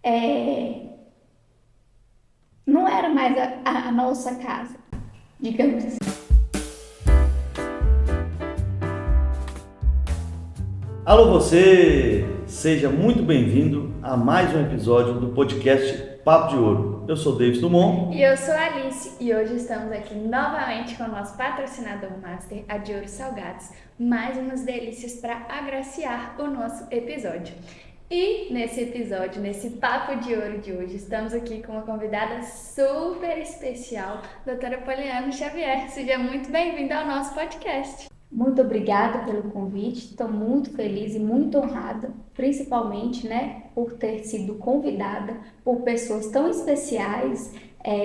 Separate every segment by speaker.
Speaker 1: é, não era mais a nossa casa, digamos assim.
Speaker 2: Alô você! Seja muito bem-vindo a mais um episódio do podcast Papo de Ouro. Eu sou David Dumont.
Speaker 3: E eu sou a Alice e hoje estamos aqui novamente com o nosso patrocinador master, a de Ouro Salgados. Mais umas delícias para agraciar o nosso episódio. E nesse episódio, nesse Papo de Ouro de hoje, estamos aqui com uma convidada super especial, doutora Poliana Xavier. Seja muito bem-vinda ao nosso podcast.
Speaker 1: Muito obrigada pelo convite, estou muito feliz e muito honrada, principalmente, por ter sido convidada por pessoas tão especiais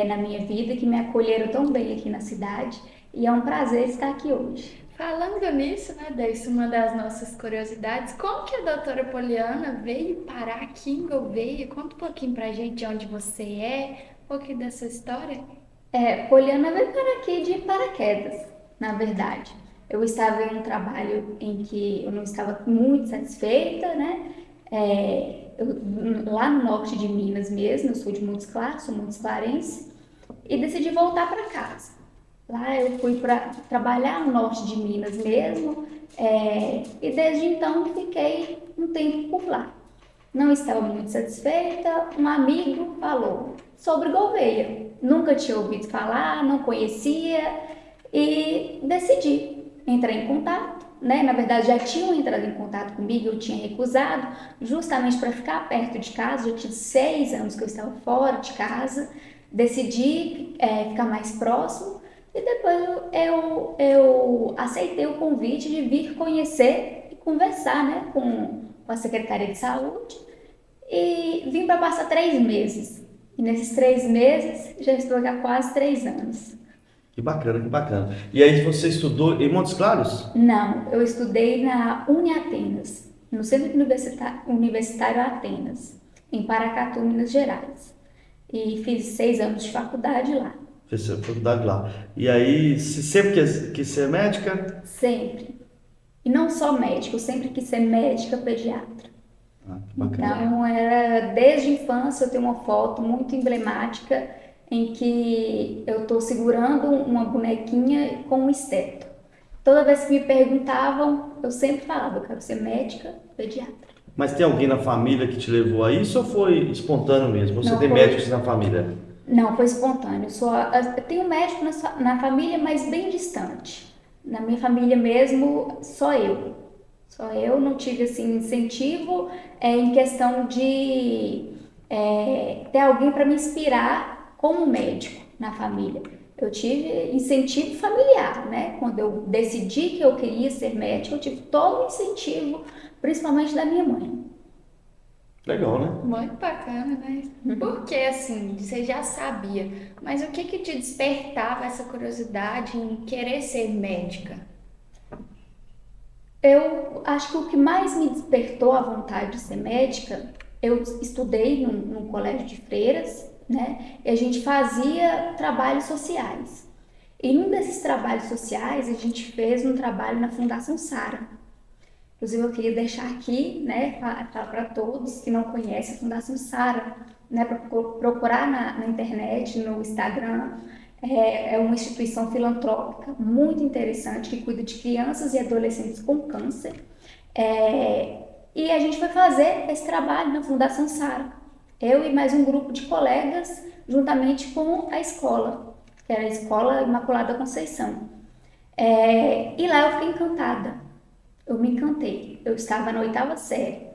Speaker 1: na minha vida, que me acolheram tão bem aqui na cidade, e é um prazer estar aqui hoje.
Speaker 3: Falando nisso, Deise, uma das nossas curiosidades, como que a doutora Poliana veio parar aqui em Gouveia? Conta um pouquinho pra gente de onde você é, um pouquinho dessa história.
Speaker 1: Poliana veio parar aqui de paraquedas, na verdade. Eu estava em um trabalho em que eu não estava muito satisfeita, lá no norte de Minas mesmo, eu sou de Montes Claros, sou montes clarense, e decidi voltar para casa. Lá eu fui para trabalhar no norte de Minas mesmo, e desde então fiquei um tempo por lá. Não estava muito satisfeita, um amigo falou sobre Gouveia. Nunca tinha ouvido falar, não conhecia e decidi entrar em contato, Na verdade, já tinham entrado em contato comigo, eu tinha recusado, justamente para ficar perto de casa. Já tinha 6 anos que eu estava fora de casa, decidi ficar mais próximo e depois eu aceitei o convite de vir conhecer e conversar, com a Secretaria de Saúde, e vim para passar 3 meses. E nesses 3 meses já estou aqui há quase 3 anos.
Speaker 2: Que bacana, que bacana. E aí você estudou em Montes Claros?
Speaker 1: Não, eu estudei na Uniatenas, no Centro Universitário Atenas, em Paracatu, Minas Gerais. E fiz 6 anos de faculdade lá.
Speaker 2: Fez a faculdade lá. E aí, você sempre quis ser médica?
Speaker 1: Sempre. E não só médica, eu sempre quis ser médica pediatra.
Speaker 2: Ah, que bacana.
Speaker 1: Então, desde a infância eu tenho uma foto muito emblemática em que eu estou segurando uma bonequinha com um esteto. Toda vez que me perguntavam, eu sempre falava, eu quero ser médica pediatra.
Speaker 2: Mas tem alguém na família que te levou a isso ou foi espontâneo mesmo? Você
Speaker 1: Não,
Speaker 2: tem
Speaker 1: foi-
Speaker 2: médicos na família?
Speaker 1: Não, foi espontâneo. Eu tenho um médico na família, mas bem distante. Na minha família mesmo, só eu. Só eu não tive assim incentivo em questão de ter alguém para me inspirar como médico na família. Eu tive incentivo familiar, Quando eu decidi que eu queria ser médico, eu tive todo o incentivo, principalmente da minha mãe.
Speaker 2: Legal, né?
Speaker 3: Muito bacana, Porque assim, você já sabia, mas o que te despertava essa curiosidade em querer ser médica?
Speaker 1: Eu acho que o que mais me despertou a vontade de ser médica, eu estudei num colégio de freiras, E a gente fazia trabalhos sociais. E num desses trabalhos sociais, a gente fez um trabalho na Fundação Sara. Inclusive, eu queria deixar aqui, para todos que não conhecem a Fundação Sara, para procurar na internet, no Instagram. É uma instituição filantrópica muito interessante que cuida de crianças e adolescentes com câncer. E a gente foi fazer esse trabalho na Fundação Sara. Eu e mais um grupo de colegas, juntamente com a escola, que era a Escola Imaculada Conceição. E lá eu fiquei encantada. Eu me encantei. Eu estava na 8ª série.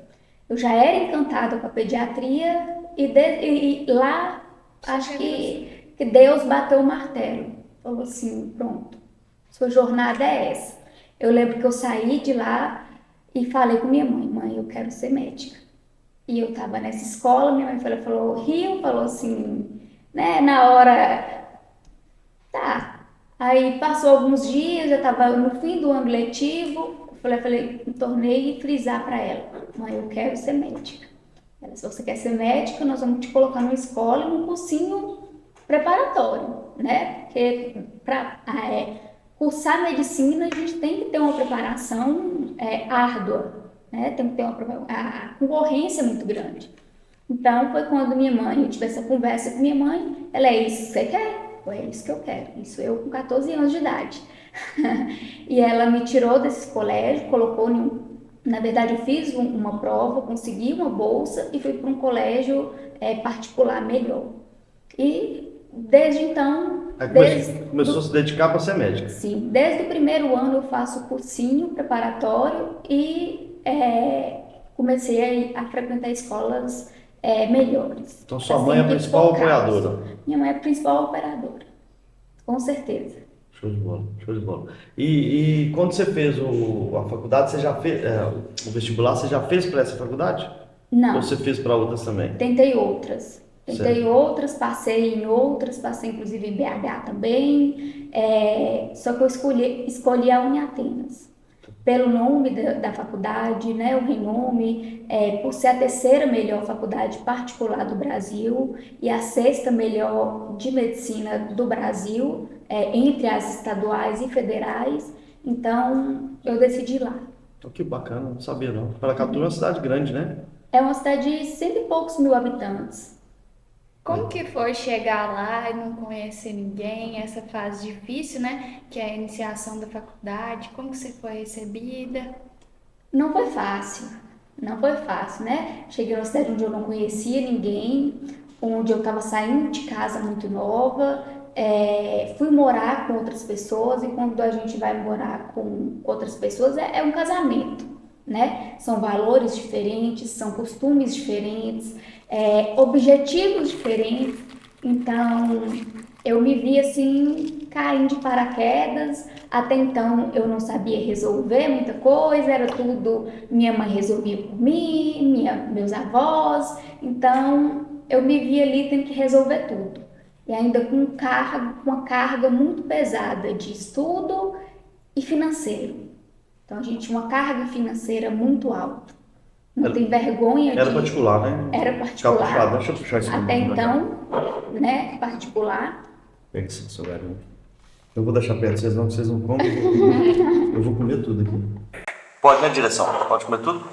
Speaker 1: Eu já era encantada com a pediatria e lá acho que Deus bateu o martelo. Falou assim, pronto, sua jornada é essa. Eu lembro que eu saí de lá e falei com minha mãe, mãe, eu quero ser médica. E eu estava nessa escola, minha mãe falou assim, na hora, tá. Aí passou alguns dias, já estava no fim do ano letivo, tornei a frisar para ela, mãe, eu quero ser médica. Ela, se você quer ser médica, nós vamos te colocar numa escola, num cursinho preparatório, Porque para cursar medicina a gente tem que ter uma preparação árdua, Tem que ter a concorrência é muito grande. Então, foi quando minha mãe, eu tive essa conversa com minha mãe, ela, é isso que você quer? Foi, é isso que eu quero. Isso eu com 14 anos de idade. E ela me tirou desse colégio, colocou em na verdade, eu fiz uma prova, consegui uma bolsa e fui para um colégio particular melhor. E desde então,
Speaker 2: Aí começou a se dedicar para ser médica.
Speaker 1: sim, desde o primeiro ano eu faço cursinho preparatório e comecei a frequentar escolas melhores.
Speaker 2: Então sua mãe é a principal apoiadora.
Speaker 1: Minha mãe é a principal operadora, com certeza.
Speaker 2: Show de bola, show de bola. E quando você fez a faculdade, você já fez o vestibular, você já fez para essa faculdade?
Speaker 1: Não.
Speaker 2: Ou você fez para outras também?
Speaker 1: Tentei outras. Passei em outras, passei inclusive em BH também. Só que eu escolhi a Uniatenas. Pelo nome da faculdade, né, o renome, por ser a terceira melhor faculdade particular do Brasil e a sexta melhor de medicina do Brasil, entre as estaduais e federais, então eu decidi ir lá.
Speaker 2: Oh, que bacana, não sabia não. Paracatu é uma cidade grande, né?
Speaker 1: É uma cidade de 100 e poucos mil habitantes.
Speaker 3: Como que foi chegar lá e não conhecer ninguém, essa fase difícil, né? Que é a iniciação da faculdade, como que você foi recebida?
Speaker 1: Não foi fácil, não foi fácil, né? Cheguei numa cidade onde eu não conhecia ninguém, onde eu estava saindo de casa muito nova, fui morar com outras pessoas e quando a gente vai morar com outras pessoas é um casamento, né? São valores diferentes, são costumes diferentes, objetivos diferentes. Então, eu me vi assim, caindo de paraquedas. Até então, eu não sabia resolver muita coisa, era tudo minha mãe resolvia por mim, meus avós. Então, eu me vi ali tendo que resolver tudo. E ainda com uma carga muito pesada de estudo e financeiro. Então, a gente tinha uma carga financeira muito alta. Não tem vergonha
Speaker 2: Era particular, né?
Speaker 1: Era particular.
Speaker 2: Puxado. Deixa eu puxar isso
Speaker 1: Até então, né, particular.
Speaker 2: Pega esse seu garoto. Eu vou deixar perto de vocês não, que vocês não comem. Eu vou comer tudo aqui. Pode, né, direção? Pode comer tudo?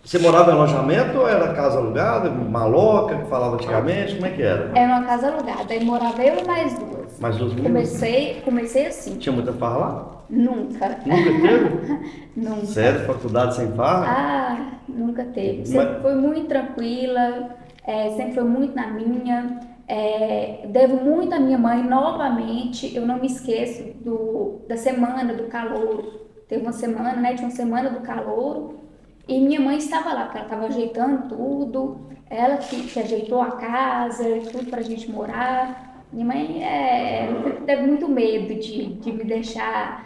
Speaker 2: Você morava em alojamento ou era casa alugada, maloca, que falava antigamente? Como é que era?
Speaker 1: Era uma casa alugada. Aí morava eu e mais duas.
Speaker 2: Mais duas meninas?
Speaker 1: Comecei assim.
Speaker 2: Tinha muita farra lá?
Speaker 1: Nunca.
Speaker 2: Nunca teve?
Speaker 1: Nunca.
Speaker 2: Sério? Faculdade sem farra?
Speaker 1: Ah, nunca teve. Sempre foi muito tranquila, sempre foi muito na minha. Devo muito à minha mãe novamente. Eu não me esqueço da semana do calouro. Teve uma semana, né? Tinha uma semana do calouro. E minha mãe estava lá, porque ela estava ajeitando tudo. Ela que ajeitou a casa, tudo pra gente morar. Minha mãe teve muito medo de me deixar,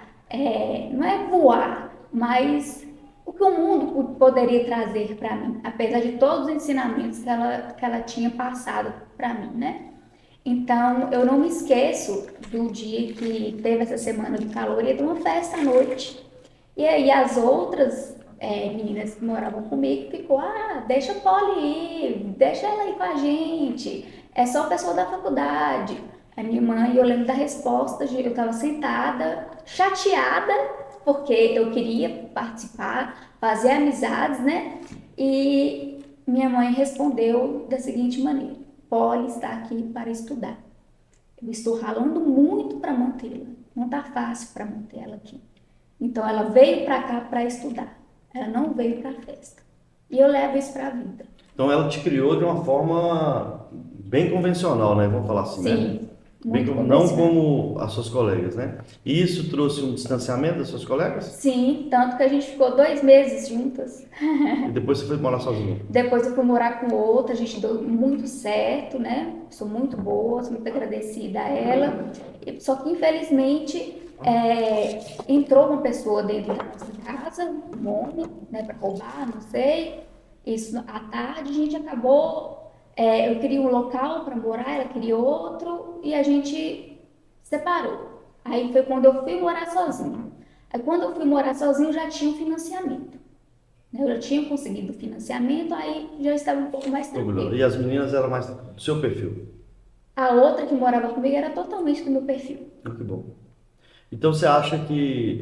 Speaker 1: não é voar, mas o que o mundo poderia trazer para mim, apesar de todos os ensinamentos que ela tinha passado para mim, né? Então, eu não me esqueço do dia que teve essa semana de calor, ia ter uma festa à noite. E aí as outras meninas que moravam comigo ficou, deixa a Polly ir, deixa ela ir com a gente, é só o pessoal da faculdade. A minha mãe, eu lembro da resposta, eu estava sentada, chateada, porque eu queria participar, fazer amizades, né? E minha mãe respondeu da seguinte maneira: Polly está aqui para estudar. Eu estou ralando muito para mantê-la, não está fácil para manter ela aqui. Então ela veio para cá para estudar, ela não veio para a festa. E eu levo isso para a vida.
Speaker 2: Então ela te criou de uma forma bem convencional, né? Vamos falar assim,
Speaker 1: sim,
Speaker 2: né? Não como as suas colegas, né? E isso trouxe um distanciamento das suas colegas?
Speaker 1: Sim, tanto que a gente ficou 2 meses juntas.
Speaker 2: E depois você foi morar sozinha?
Speaker 1: Depois eu fui morar com outra, a gente deu muito certo, né? Sou muito boa, sou muito agradecida a ela. Só que infelizmente entrou uma pessoa dentro da nossa casa, um homem, né, para roubar, não sei. Isso à tarde a gente acabou. Eu queria um local para morar, ela queria outro e a gente separou. Aí foi quando eu fui morar sozinha. Aí quando eu fui morar sozinha eu já tinha um financiamento. Eu já tinha conseguido o financiamento, aí já estava um pouco mais tranquilo.
Speaker 2: E as meninas eram mais do seu perfil?
Speaker 1: A outra que morava comigo era totalmente do meu perfil.
Speaker 2: Que bom. Então você acha que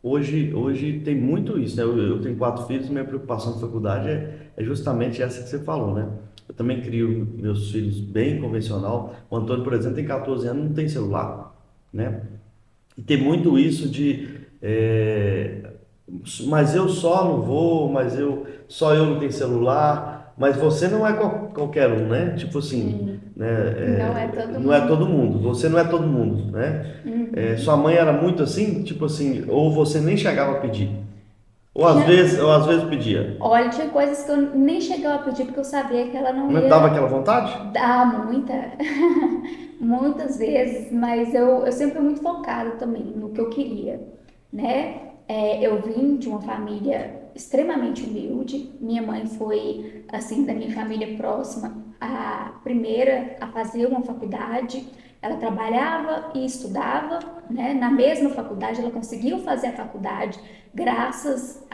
Speaker 2: hoje tem muito isso, né? Eu tenho 4 filhos, minha preocupação na faculdade é justamente essa que você falou, né? Eu também crio meus filhos bem convencional. O Antônio, por exemplo, tem 14 anos, não tem celular, né? E tem muito isso de, mas eu só não vou, só eu não tenho celular, mas você não é qualquer um, né? Tipo assim, né?
Speaker 3: Não é todo
Speaker 2: Não é
Speaker 3: mundo.
Speaker 2: todo mundo, você não é todo mundo, né?
Speaker 3: Uhum.
Speaker 2: Sua mãe era muito assim, tipo assim, ou você nem chegava a pedir,
Speaker 1: Tinha,
Speaker 2: ou às vezes pedia.
Speaker 1: olha, tinha coisas que eu nem chegava a pedir porque eu sabia que ela não
Speaker 2: Não dava
Speaker 1: ia
Speaker 2: aquela vontade?
Speaker 1: dar muitas vezes, mas eu sempre fui muito focada também no que eu queria, né? Eu vim de uma família extremamente humilde. Minha mãe foi, assim, da minha família próxima, a primeira a fazer uma faculdade. Ela trabalhava e estudava, né? Na mesma faculdade, ela conseguiu fazer a faculdade graças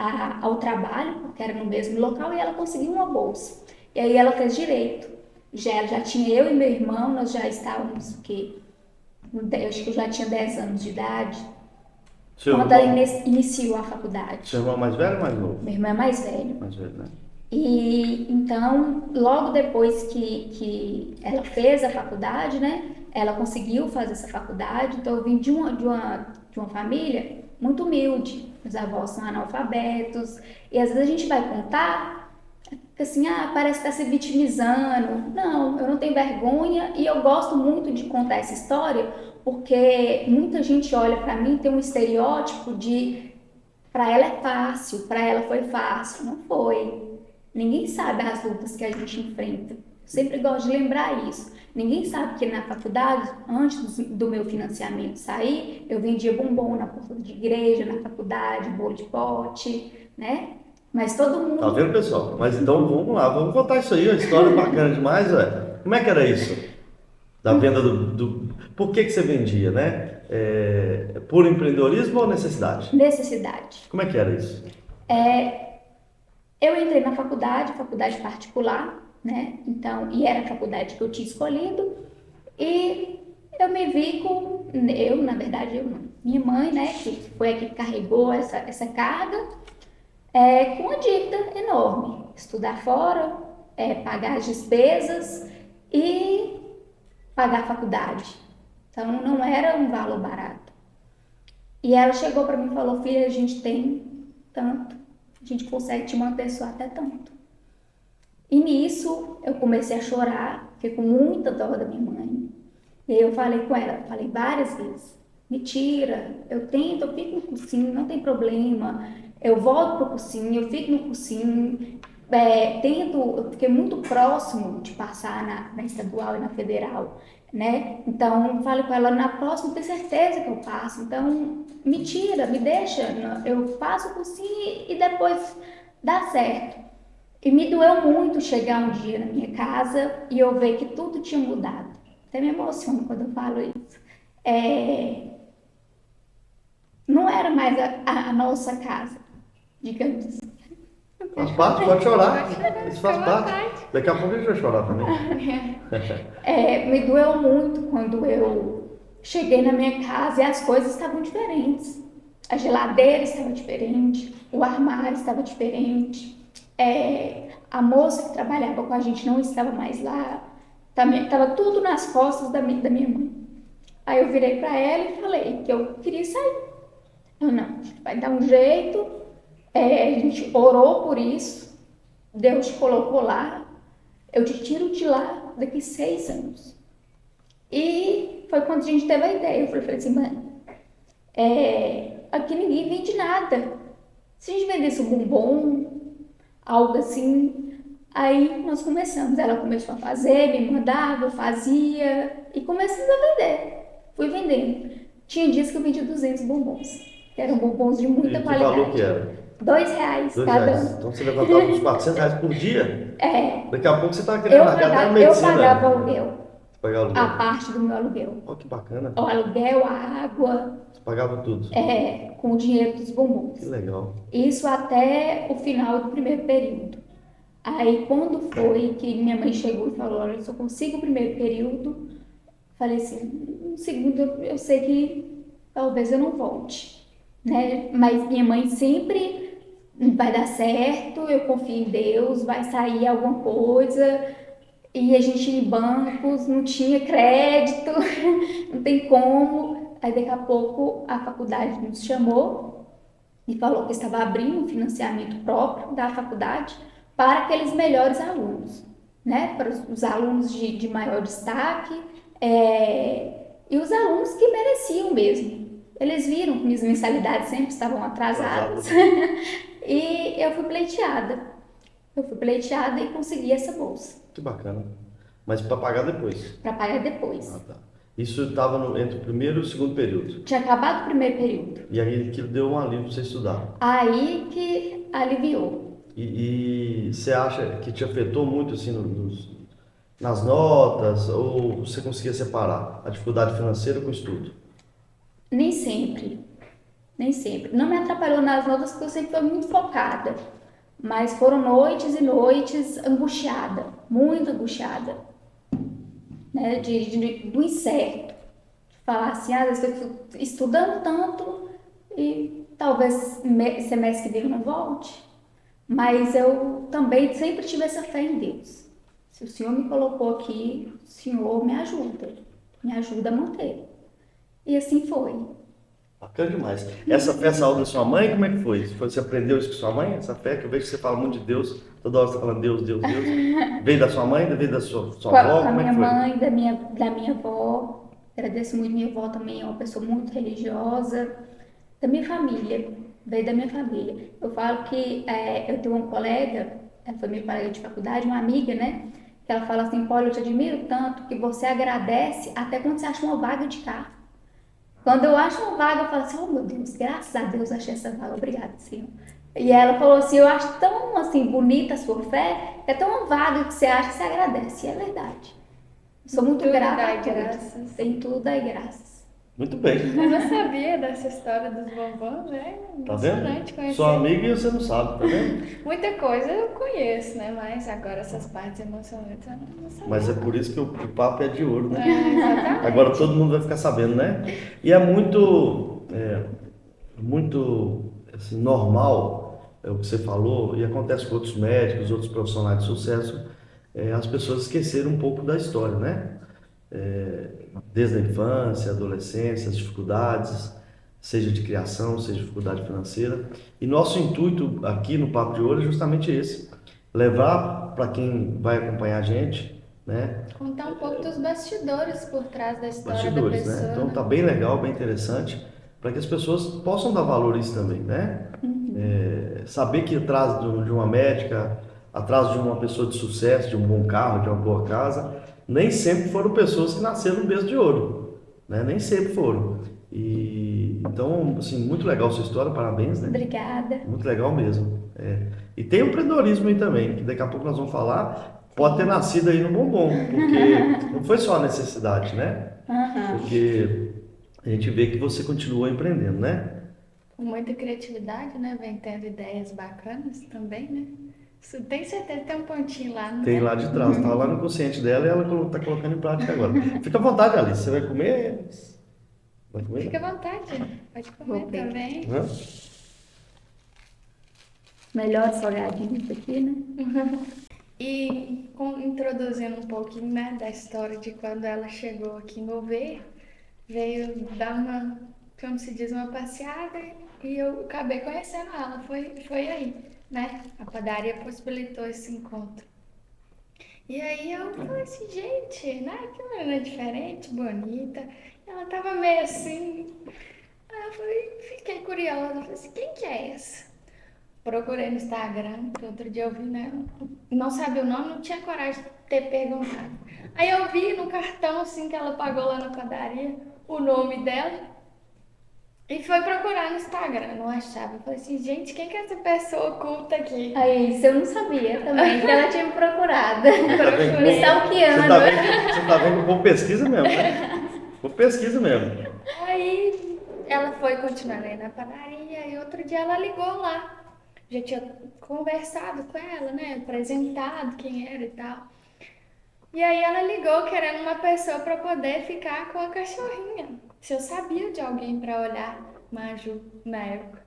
Speaker 1: ao trabalho, porque era no mesmo local, e ela conseguiu uma bolsa. E aí ela fez direito. Já tinha eu e meu irmão, nós já estávamos, o quê? Eu acho que eu já tinha 10 anos de idade,
Speaker 2: Seu
Speaker 1: quando ela
Speaker 2: irmão,
Speaker 1: iniciou a faculdade.
Speaker 2: seu irmão mais velho ou mais novo?
Speaker 1: Meu irmão é mais velho.
Speaker 2: Mais velho, né?
Speaker 1: E então, logo depois que ela fez a faculdade, né? Ela conseguiu fazer essa faculdade. Então, eu vim de uma família muito humilde. Meus avós são analfabetos. E às vezes a gente vai contar que assim, parece que está se vitimizando. Não, eu não tenho vergonha e eu gosto muito de contar essa história porque muita gente olha para mim e tem um estereótipo de para ela é fácil, para ela foi fácil. Não foi. Ninguém sabe as lutas que a gente enfrenta. Sempre gosto de lembrar isso. Ninguém sabe que na faculdade, antes do meu financiamento sair, eu vendia bombom na porta de igreja, na faculdade, bolo de pote, né? Mas todo
Speaker 2: Tá
Speaker 1: mundo.
Speaker 2: vendo, pessoal? Mas então vamos lá, vamos contar isso aí, uma história bacana demais, velho. Como é que era isso? Da venda Por que você vendia, né? Por empreendedorismo ou necessidade?
Speaker 1: Necessidade.
Speaker 2: Como é que era isso?
Speaker 1: Eu entrei na faculdade particular, né? Então, e era a faculdade que eu tinha escolhido, e eu me vi com, na verdade, eu não, minha mãe, né, que foi a que carregou essa carga, com uma dívida enorme. Estudar fora, pagar as despesas e pagar a faculdade. Então, não era um valor barato. E ela chegou para mim e falou: filha, a gente tem tanto, a gente consegue te manter só até tanto. E nisso eu comecei a chorar, fiquei com muita dó da minha mãe. E aí eu falei com ela, falei várias vezes: me tira, eu tento, eu fico no cursinho, não tem problema. Eu volto pro cursinho, eu fico no cursinho. Eu fiquei muito próximo de passar na estadual e na federal, né? Então, falei com ela: na próxima eu tenho certeza que eu passo, então me tira, me deixa, eu faço o cursinho e depois dá certo. E me doeu muito chegar um dia na minha casa e eu ver que tudo tinha mudado. Até me emociono quando eu falo isso. Não era mais a nossa casa, digamos assim.
Speaker 2: Faz parte, pode chorar.
Speaker 3: Pode chorar,
Speaker 2: Isso faz
Speaker 3: fica à
Speaker 2: parte.
Speaker 3: vontade.
Speaker 2: Daqui a pouco a gente vai chorar também.
Speaker 1: Me doeu muito quando eu cheguei na minha casa e as coisas estavam diferentes. A geladeira estava diferente, o armário estava diferente, a moça que trabalhava com a gente não estava mais lá, estava tudo nas costas da minha mãe. Aí eu virei para ela e falei que eu queria sair. Eu não, a gente vai dar um jeito, a gente orou por isso, Deus te colocou lá, eu te tiro de lá daqui 6 anos. E foi quando a gente teve a ideia. Eu falei assim: mãe, aqui ninguém vende nada. Se a gente vendesse um bombom, algo assim, aí nós começamos. Ela começou a fazer, me mandava, eu fazia e começamos a vender. Fui vendendo. Tinha dias que eu vendia 200 bombons, que eram bombons de muita
Speaker 2: E que
Speaker 1: qualidade.
Speaker 2: valor que era?
Speaker 1: R$ 2
Speaker 2: R$
Speaker 1: cada
Speaker 2: 2.
Speaker 1: um.
Speaker 2: Então você levantava uns R$ 400 por dia? Daqui a pouco você estava querendo
Speaker 1: Eu
Speaker 2: largar até a
Speaker 1: pagava,
Speaker 2: medicina.
Speaker 1: aluguel,
Speaker 2: Pagar
Speaker 1: a
Speaker 2: aluguel.
Speaker 1: parte do meu aluguel.
Speaker 2: Olha que bacana.
Speaker 1: O aluguel, a água,
Speaker 2: Você pagava tudo.
Speaker 1: com o dinheiro dos bombons.
Speaker 2: Que legal.
Speaker 1: Isso até o final do primeiro período. Aí, quando foi que minha mãe chegou e falou: olha, eu só consigo o primeiro período, falei assim: no segundo eu sei que talvez eu não volte, né? Mas minha mãe sempre vai dar certo, eu confio em Deus, vai sair alguma coisa. E a gente ia em bancos, não tinha crédito, não tem como. Aí daqui a pouco a faculdade nos chamou e falou que estava abrindo um financiamento próprio da faculdade para aqueles melhores alunos, né? Para os alunos de maior destaque, e os alunos que mereciam mesmo. Eles viram que minhas mensalidades sempre estavam atrasadas e eu fui pleiteada. Eu fui pleiteada e consegui essa bolsa
Speaker 2: Que bacana. Mas para pagar depois.
Speaker 1: para pagar depois.
Speaker 2: Ah, tá. Isso estava entre o primeiro e o segundo período.
Speaker 1: Tinha acabado o primeiro período.
Speaker 2: E aí aquilo deu um alívio para você estudar.
Speaker 1: Aí que aliviou.
Speaker 2: E você acha que te afetou muito assim nas notas, ou você conseguia separar a dificuldade financeira com o estudo?
Speaker 1: Nem sempre. Nem sempre. Não me atrapalhou nas notas porque eu sempre fui muito focada. Mas foram noites e noites angustiada. Muito angustiada. Né? Do incerto. Falar assim, às vezes eu fico estudando tanto e talvez semestre que vem eu não volte. Mas eu também sempre tive essa fé em Deus. Se o Senhor me colocou aqui, o Senhor me ajuda a manter. E assim foi.
Speaker 2: Bacana demais. Essa fé saiu da sua mãe, como é que foi? Você aprendeu isso com sua mãe? Essa fé, que eu vejo que você fala muito de Deus, toda hora você está falando Deus, Deus, Deus. Veio da sua mãe, veio da sua avó?
Speaker 1: Com a
Speaker 2: Como é
Speaker 1: minha
Speaker 2: que foi?
Speaker 1: mãe, da minha avó. Agradeço muito, minha avó também é uma pessoa muito religiosa. Da minha família, veio da minha família. Eu falo que eu tenho uma colega, ela foi minha colega de faculdade, uma amiga, né? Que ela fala assim, Paulo, eu te admiro tanto que você agradece até quando você acha uma vaga de carro. Quando eu acho uma vaga, eu falo assim, oh meu Deus, graças a Deus achei essa vaga, obrigada, Senhor. E ela falou assim, eu acho tão assim bonita a sua fé, é tão uma vaga que você acha que você agradece. E é verdade. Sou muito
Speaker 3: Tudo
Speaker 1: grata
Speaker 3: dai
Speaker 1: a tudo.
Speaker 3: graças.
Speaker 1: Tem tudo, dai graças.
Speaker 2: Muito bem.
Speaker 3: Eu não sabia dessa história dos vovôs, né?
Speaker 2: Tá
Speaker 3: Emocionante
Speaker 2: vendo?
Speaker 3: conhecer.
Speaker 2: Sua amiga e você não sabe, tá vendo?
Speaker 3: Muita coisa eu conheço, né? Mas agora essas partes emocionantes eu não sabia.
Speaker 2: Mas é por isso que o papo é de ouro, né?
Speaker 3: Exatamente.
Speaker 2: Agora todo mundo vai ficar sabendo, né? E é muito assim, normal, é o que você falou, e acontece com outros médicos, outros profissionais de sucesso, as pessoas esquecerem um pouco da história, né? Desde a infância, adolescência, as dificuldades, seja de criação, seja dificuldade financeira. E nosso intuito aqui no Papo de Ouro é justamente esse, levar para quem vai acompanhar a gente, né?
Speaker 3: Contar um pouco dos bastidores por trás da história
Speaker 2: Bastidores,
Speaker 3: da pessoa.
Speaker 2: né? Então tá bem legal, bem interessante, para que as pessoas possam dar valor a isso também, né? Saber que atrás de uma médica, atrás de uma pessoa de sucesso, de um bom carro, de uma boa casa, nem sempre foram pessoas que nasceram no berço de ouro, né? Nem sempre foram. E então, assim, muito legal a sua história, parabéns, né?
Speaker 1: Obrigada.
Speaker 2: Muito legal mesmo. E tem o empreendedorismo aí também, que daqui a pouco nós vamos falar, pode ter nascido aí no bombom, porque não foi só a necessidade, né? Porque a gente vê que você continua empreendendo, né?
Speaker 3: Com muita criatividade, né? Vem tendo ideias bacanas também, né? Isso, tem certeza que tem um pontinho lá, não
Speaker 2: Tem lá de trás, tá lá no consciente dela e ela tá colocando em prática agora. Fica à vontade, Alice, você vai comer? Vai comer?
Speaker 3: Fica à vontade, pode comer
Speaker 1: Vou pegar.
Speaker 3: também.
Speaker 2: Hã?
Speaker 1: Melhor salgadinhos aqui, né?
Speaker 3: E introduzindo um pouquinho, né, da história de quando ela chegou aqui em Gouveia, veio dar uma, como se diz, uma passeada e eu acabei conhecendo ela, foi aí, né? A padaria possibilitou esse encontro. E aí eu falei assim, gente, né, que menina diferente, bonita, ela tava meio assim, aí eu fiquei curiosa, falei assim, quem que é essa? Procurei no Instagram, que outro dia eu vi, né? Não sabia o nome, não tinha coragem de ter perguntado. Aí eu vi no cartão, assim, que ela pagou lá na padaria, o nome dela. E foi procurar no Instagram, não achava. Eu falei assim, gente, quem que é essa pessoa oculta aqui?
Speaker 1: Aí, isso eu não sabia também, que ela tinha me procurado. Me
Speaker 2: Você
Speaker 1: stalkeando.
Speaker 2: tá vendo com pesquisa mesmo, né? Com pesquisa mesmo.
Speaker 3: Aí ela foi continuando aí na padaria e outro dia ela ligou lá. Já tinha conversado com ela, né? Apresentado quem era e tal. E aí ela ligou querendo uma pessoa para poder ficar com a cachorrinha. Se eu sabia de alguém para olhar Maju na época.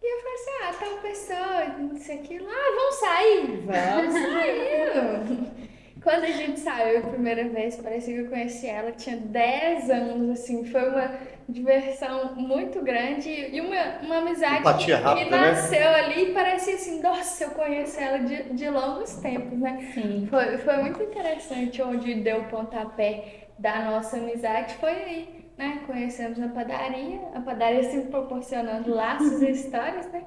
Speaker 3: E E eu falei assim, tal pessoa, não sei o que lá, vamos sair? Vamos sair! Quando a gente saiu a primeira vez, parecia que eu conheci ela, tinha 10 anos, assim, foi uma diversão muito grande e uma amizade
Speaker 2: Empatia rápida,
Speaker 3: que nasceu ali e parecia assim, nossa, eu conheço ela de longos tempos, né?
Speaker 1: Sim.
Speaker 3: Foi muito interessante onde deu o pontapé da nossa amizade, foi aí, né? Conhecemos a padaria sempre proporcionando laços e histórias, né?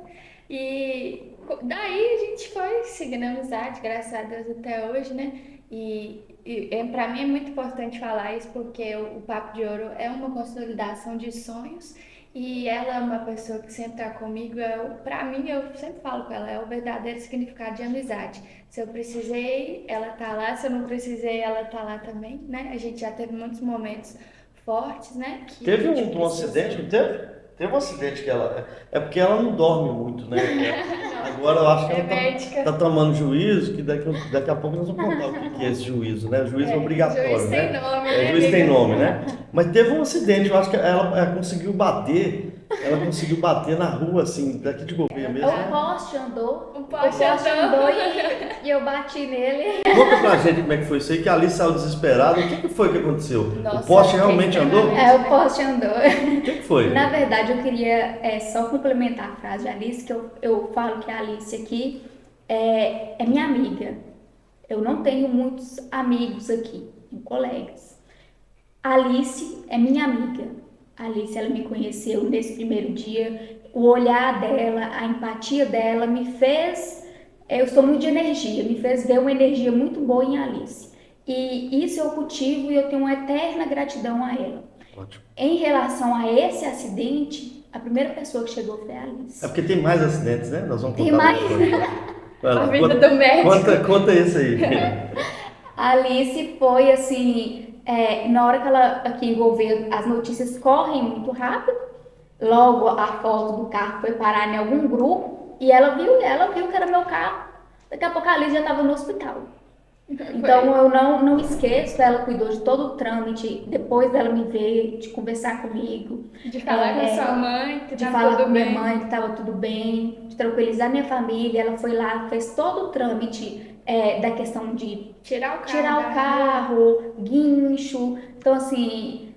Speaker 3: E daí a gente foi seguindo a amizade, graças a Deus até hoje, né? Para mim é muito importante falar isso porque o Papo de Ouro é uma consolidação de sonhos e ela é uma pessoa que sempre está comigo. Para mim, eu sempre falo com ela, é o verdadeiro significado de amizade. Se eu precisei, ela tá lá. Se eu não precisei, ela tá lá também, né? A gente já teve muitos momentos fortes, né?
Speaker 2: Teve um acidente, não teve? Teve um acidente que ela... É porque ela não dorme muito, né? Agora eu acho que ela tá tomando juízo, que daqui a pouco nós vamos contar o que é esse juízo, né? Juízo obrigatório,
Speaker 3: juiz
Speaker 2: né?
Speaker 3: Tem nome, né?
Speaker 2: Juiz tem nome, né? Mas teve um acidente, eu acho que ela conseguiu bater na rua, assim, daqui de Gouveia mesmo.
Speaker 1: O poste andou.
Speaker 3: O poste andou
Speaker 1: e eu bati nele.
Speaker 2: Conta pra gente como é que foi isso aí, que a Alice saiu desesperada. O que foi que aconteceu?
Speaker 3: Nossa,
Speaker 2: o poste realmente andou?
Speaker 1: O poste andou.
Speaker 2: O que foi?
Speaker 1: Na verdade, eu queria só complementar a frase de Alice, que eu falo que a Alice aqui é minha amiga. Eu não tenho muitos amigos aqui, colegas. A Alice é minha amiga. A Alice, ela me conheceu nesse primeiro dia. O olhar dela, a empatia dela me fez... Eu sou muito de energia, me fez ver uma energia muito boa em Alice. E isso eu cultivo e eu tenho uma eterna gratidão a ela.
Speaker 2: Ótimo.
Speaker 1: Em relação a esse acidente, a primeira pessoa que chegou foi a Alice.
Speaker 2: É porque tem mais acidentes, né? Nós vamos contar.
Speaker 1: Tem mais.
Speaker 3: A vida do médico.
Speaker 2: Conta isso aí.
Speaker 1: A Alice foi assim, na hora que ela aqui envolveu, as notícias correm muito rápido. Logo a foto do carro foi parar em algum grupo e ela viu que era meu carro. Daqui a pouco a Alice já estava no hospital. Então eu não esqueço, ela cuidou de todo o trâmite, depois dela me ver, de conversar comigo.
Speaker 3: De falar com a sua mãe, que
Speaker 1: de
Speaker 3: tava
Speaker 1: falar
Speaker 3: tudo
Speaker 1: com minha
Speaker 3: bem.
Speaker 1: mãe que estava tudo bem, de tranquilizar minha família. Ela foi lá, fez todo o trâmite da questão de
Speaker 3: Tirar
Speaker 1: o carro, guincho. Então assim,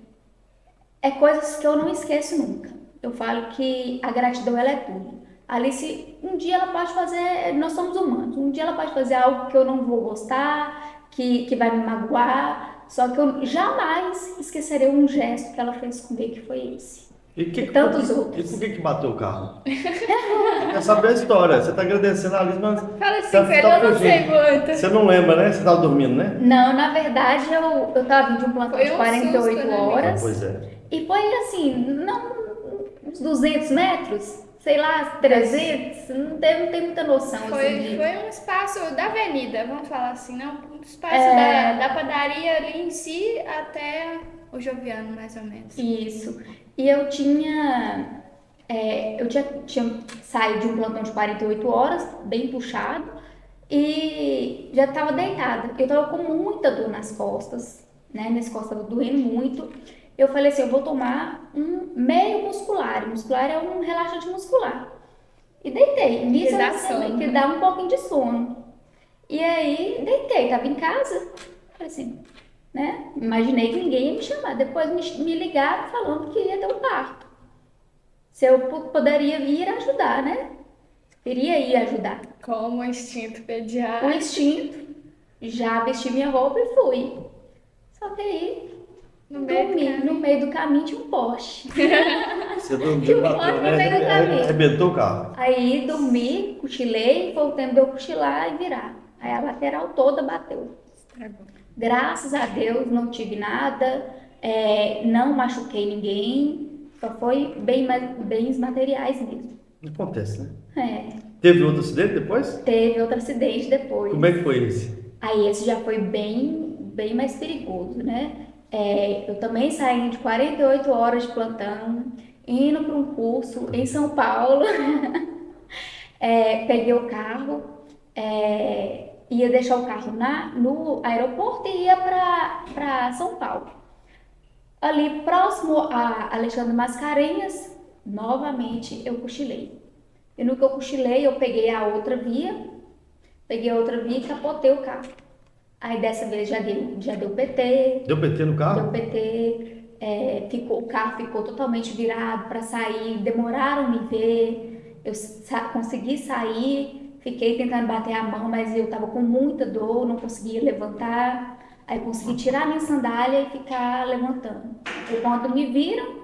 Speaker 1: é coisas que eu não esqueço nunca. Eu falo que a gratidão ela é tudo. Alice, um dia ela pode fazer, nós somos humanos, um dia ela pode fazer algo que eu não vou gostar, que vai me magoar, só que eu jamais esquecerei um gesto que ela fez comigo, que foi esse.
Speaker 2: E
Speaker 1: tantos outros.
Speaker 2: E por que bateu o carro? Quer saber a história, você tá agradecendo a Alice, mas...
Speaker 3: Fala assim, eu não sei muito.
Speaker 2: Você não lembra, né? Você tava dormindo, né?
Speaker 1: Não, na verdade, eu tava vindo de um plantão de 48
Speaker 3: susto, né,
Speaker 1: horas.
Speaker 2: Pois é.
Speaker 1: E foi assim, uns 200 metros. Sei lá, 300, não tem muita noção.
Speaker 3: Foi um espaço da avenida, vamos falar assim, não? Um espaço da padaria ali em si até o Joviano, mais ou menos.
Speaker 1: Isso. E eu tinha saído de um plantão de 48 horas, bem puxado, e já estava deitada. Eu estava com muita dor nas costas, né? Minhas costas estavam doendo muito. Eu falei assim, eu vou tomar um meio muscular. O muscular é um relaxante muscular. E deitei. Nisso que dá um pouquinho de sono. E aí, deitei. Tava em casa. Falei assim, né? Imaginei que ninguém ia me chamar. Depois me ligaram falando que ia ter um parto. Se eu poderia ir ajudar, né? Queria ir ajudar.
Speaker 3: Como o instinto pediátrico.
Speaker 1: O instinto. Já vesti minha roupa e fui. Só que aí... No meio do caminho tinha um poste.
Speaker 2: Você dormiu, bateu, né? Arrebentou o carro.
Speaker 1: Aí dormi, cochilei, foi o tempo de eu cochilar e virar. Aí a lateral toda bateu. Graças a Deus não tive nada, não machuquei ninguém, só foi bens materiais mesmo.
Speaker 2: Acontece, né? Teve outro acidente depois?
Speaker 1: Teve outro acidente depois.
Speaker 2: Como é que foi esse?
Speaker 1: Aí esse já foi bem mais perigoso, né? Eu também saí de 48 horas de plantão, indo para um curso em São Paulo. Peguei o carro, ia deixar o carro no aeroporto e ia para São Paulo. Ali próximo a Alexandre Mascarenhas, novamente eu cochilei. E no que eu cochilei, eu peguei a outra via e capotei o carro. Aí dessa vez já deu PT.
Speaker 2: Deu PT no carro?
Speaker 1: Deu PT, o carro ficou totalmente virado para sair, demoraram me ver, eu consegui sair, fiquei tentando bater a mão, mas eu estava com muita dor, não conseguia levantar, aí consegui tirar minha sandália e ficar levantando. E quando me viram,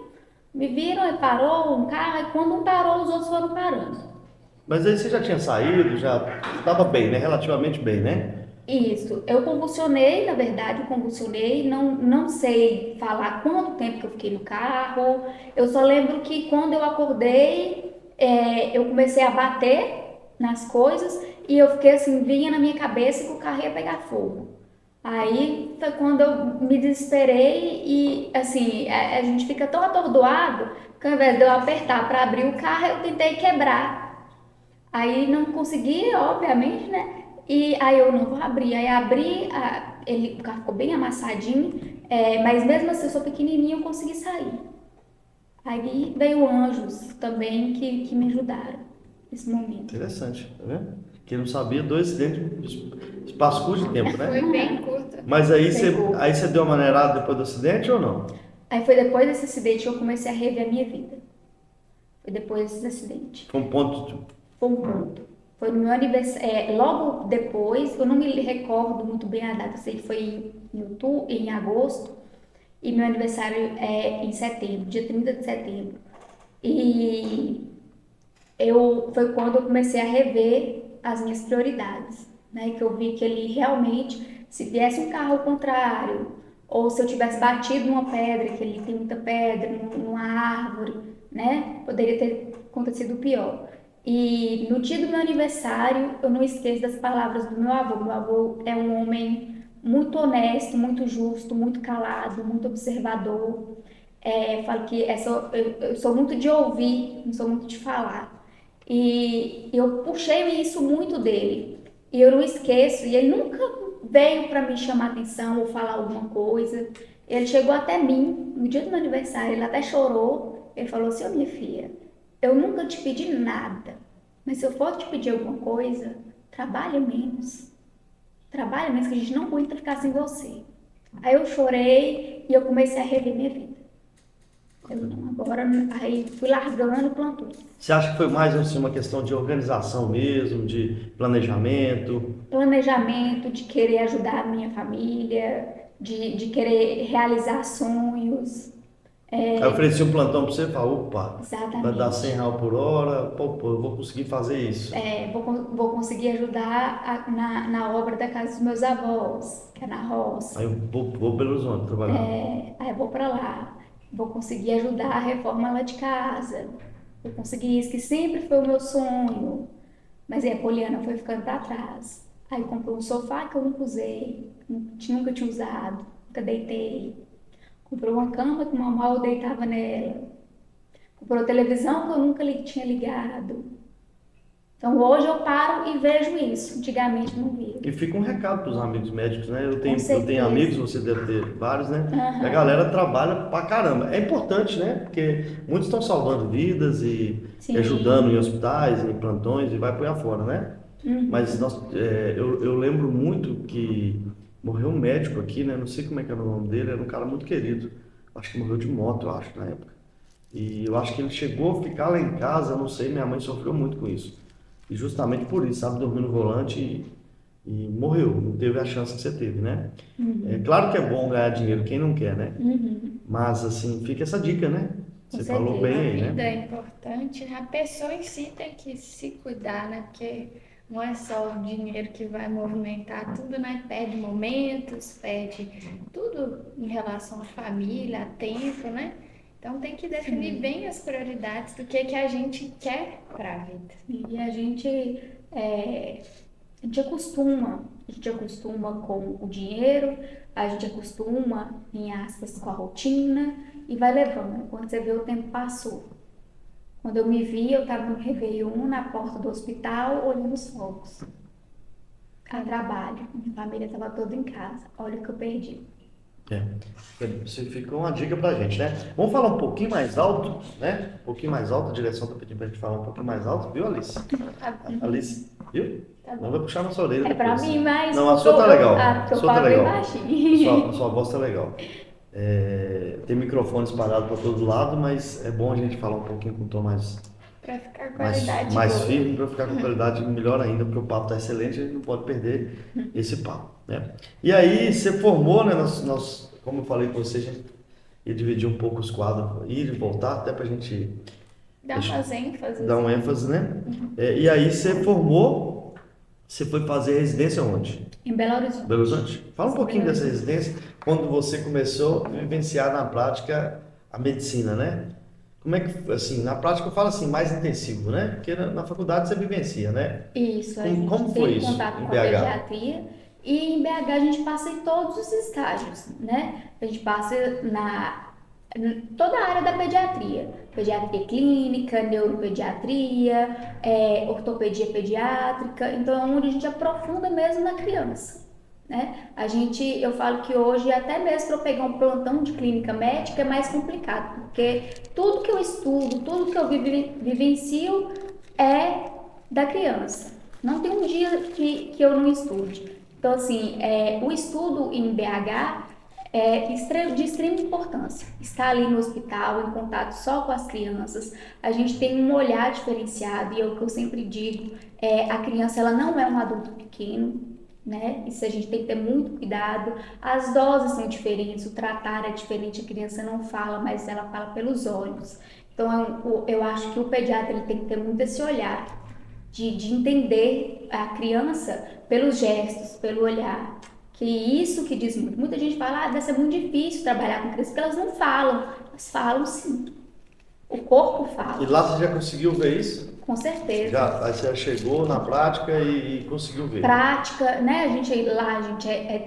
Speaker 1: aí parou um carro, aí quando um parou, os outros foram parando.
Speaker 2: Mas aí você já tinha saído, já estava bem, né? Relativamente bem, né?
Speaker 1: Isso, eu convulsionei, na verdade, eu convulsionei, não sei falar quanto tempo que eu fiquei no carro, eu só lembro que quando eu acordei, eu comecei a bater nas coisas e eu fiquei assim, vinha na minha cabeça que o carro ia pegar fogo. Aí foi quando eu me desesperei e assim, a gente fica tão atordoado que ao invés de eu apertar para abrir o carro, eu tentei quebrar. Aí não consegui, obviamente, né? E aí eu não vou abrir. Aí abri, o carro ficou bem amassadinho, mas mesmo assim eu sou pequenininha, eu consegui sair. Aí veio anjos também que me ajudaram nesse momento.
Speaker 2: Interessante, tá vendo? Quem não sabia, 2 acidentes em espaço curto de tempo, né?
Speaker 3: Foi bem curta.
Speaker 2: Mas aí
Speaker 1: Pegou.
Speaker 2: você deu uma maneirada depois do acidente ou não?
Speaker 1: Aí foi depois desse acidente que eu comecei a rever a minha vida. Foi depois desse acidente.
Speaker 2: Foi um ponto.
Speaker 1: Foi um ponto. Foi no meu aniversário, logo depois, eu não me recordo muito bem a data, sei que foi em agosto, e meu aniversário é em setembro, dia 30 de setembro. E foi quando eu comecei a rever as minhas prioridades, né? Que eu vi que ele realmente, se viesse um carro ao contrário, ou se eu tivesse batido numa pedra, que ele tem muita pedra, numa árvore, né? Poderia ter acontecido pior. E no dia do meu aniversário, eu não esqueço das palavras do meu avô. Meu avô é um homem muito honesto, muito justo, muito calado, muito observador. Eu falo que eu sou muito de ouvir, não sou muito de falar. E eu puxei isso muito dele. E eu não esqueço, e ele nunca veio para me chamar atenção ou falar alguma coisa. Ele chegou até mim, no dia do meu aniversário, ele até chorou. Ele falou assim: "Ô minha filha, eu nunca te pedi nada, mas se eu for te pedir alguma coisa, trabalha menos. Trabalha menos, que a gente não aguenta ficar sem você." Aí eu chorei e eu comecei a rever minha vida. Agora, aí fui largando plantou.
Speaker 2: Você acha que foi mais assim, uma questão de organização mesmo, de planejamento?
Speaker 1: Planejamento, de querer ajudar a minha família, de querer realizar sonhos.
Speaker 2: Aí eu ofereci um plantão para você e falou, opa, vai dar
Speaker 1: Exatamente.
Speaker 2: R$ 100 por hora, pô, eu vou conseguir fazer isso.
Speaker 1: Vou conseguir ajudar na obra da casa dos meus avós, que é na roça.
Speaker 2: Aí eu vou Belo Horizonte trabalhar.
Speaker 1: Aí eu vou para lá. Vou conseguir ajudar a reforma lá de casa. Vou conseguir isso, que sempre foi o meu sonho. Mas aí a Poliana foi ficando para trás. Aí comprou um sofá que eu nunca usei, nunca tinha usado, nunca deitei. Comprou uma cama que mal eu deitava nela. Comprou televisão que eu nunca tinha ligado. Então hoje eu paro e vejo isso. Antigamente eu não via.
Speaker 2: E fica um recado para os amigos médicos, né? Eu
Speaker 1: certeza.
Speaker 2: tenho amigos, você deve ter vários, né?
Speaker 1: Aham.
Speaker 2: A galera trabalha pra caramba. É importante, né? Porque muitos estão salvando vidas e
Speaker 1: Sim.
Speaker 2: ajudando em hospitais, em plantões e vai por aí afora, né? Mas eu lembro muito que morreu um médico aqui, né? Não sei como é que era o nome dele, era um cara muito querido. Acho que morreu de moto, eu acho, na época. E eu acho que ele chegou a ficar lá em casa, não sei, minha mãe sofreu muito com isso. E justamente por isso, sabe, dormiu no volante e morreu, não teve a chance que você teve, né? É claro que é bom ganhar dinheiro, quem não quer, né? Mas assim, fica essa dica, né? Você falou bem aí,
Speaker 3: A vida
Speaker 2: né?
Speaker 3: é importante, a pessoa em si tem que se cuidar, né? Porque não é só o dinheiro que vai movimentar tudo, né? Perde momentos, perde tudo em relação à família, a tempo, né? Então tem que definir bem as prioridades do que a gente quer para a vida.
Speaker 1: E a gente acostuma com o dinheiro, a gente acostuma, em aspas, com a rotina e vai levando. Quando você vê, o tempo passou. Quando eu me vi, eu estava no Réveillon, na porta do hospital, olhando os fogos. A trabalho. Minha família estava toda em casa. Olha o que eu perdi.
Speaker 2: Isso fica uma dica pra gente, né? Vamos falar um pouquinho mais alto, né? Um pouquinho mais alto, a direção tá pedindo pra gente falar um pouquinho mais alto, viu, Alice? Alice, viu?
Speaker 3: Tá bom.
Speaker 2: Não vai puxar na sua orelha
Speaker 1: É pra
Speaker 2: depois.
Speaker 1: mim, mas
Speaker 2: Não, a sua tá legal.
Speaker 1: porque
Speaker 2: A
Speaker 1: eu
Speaker 2: sua tá
Speaker 1: falo bem
Speaker 2: legal.
Speaker 1: baixinho.
Speaker 2: Sua voz tá legal. Tem microfone espalhado para todo lado, mas é bom a gente falar um pouquinho com o tom
Speaker 3: Pra ficar com qualidade
Speaker 2: mais
Speaker 3: boa.
Speaker 2: firme, para ficar com qualidade melhor ainda, porque o papo está excelente, a gente não pode perder esse papo, né? E aí, você formou, né? Como eu falei com você, a gente ia dividir um pouco os quadros, ir e voltar, até para a gente
Speaker 3: Dá umas ênfases.
Speaker 2: dar um ênfase, né? E aí, você formou, você foi fazer residência onde?
Speaker 1: Em Belo Horizonte.
Speaker 2: Belo Horizonte. Fala um pouquinho dessa residência, quando você começou a vivenciar na prática a medicina, né? Como é que, assim, na prática eu falo assim, mais intensivo, né? Porque na faculdade você vivencia, né?
Speaker 1: Isso, a gente
Speaker 2: Como foi
Speaker 1: teve
Speaker 2: isso
Speaker 1: contato
Speaker 2: em
Speaker 1: com a
Speaker 2: BH?
Speaker 1: pediatria e em BH a gente passa em todos os estágios, né? A gente passa em toda a área da pediatria, pediatria clínica, neuropediatria, ortopedia pediátrica, então é onde a gente aprofunda mesmo na criança. Né? Eu falo que hoje, até mesmo para eu pegar um plantão de clínica médica é mais complicado, porque tudo que eu estudo, tudo que eu vivencio é da criança. Não tem um dia que eu não estude. Então, assim, o estudo em BH é de extrema importância. Estar ali no hospital, em contato só com as crianças, a gente tem um olhar diferenciado, e é o que eu sempre digo, a criança ela não é um adulto pequeno, né? Isso a gente tem que ter muito cuidado. As doses são diferentes, o tratar é diferente, a criança não fala, mas ela fala pelos olhos. Então, eu acho que o pediatra ele tem que ter muito esse olhar de entender a criança pelos gestos, pelo olhar. Que isso que diz muito. Muita gente fala, deve ser muito difícil trabalhar com crianças, porque elas não falam. Mas falam sim. O corpo fala.
Speaker 2: E lá você já conseguiu ver isso?
Speaker 1: Com certeza.
Speaker 2: Aí você já chegou na prática e conseguiu ver.
Speaker 1: Prática, né? A gente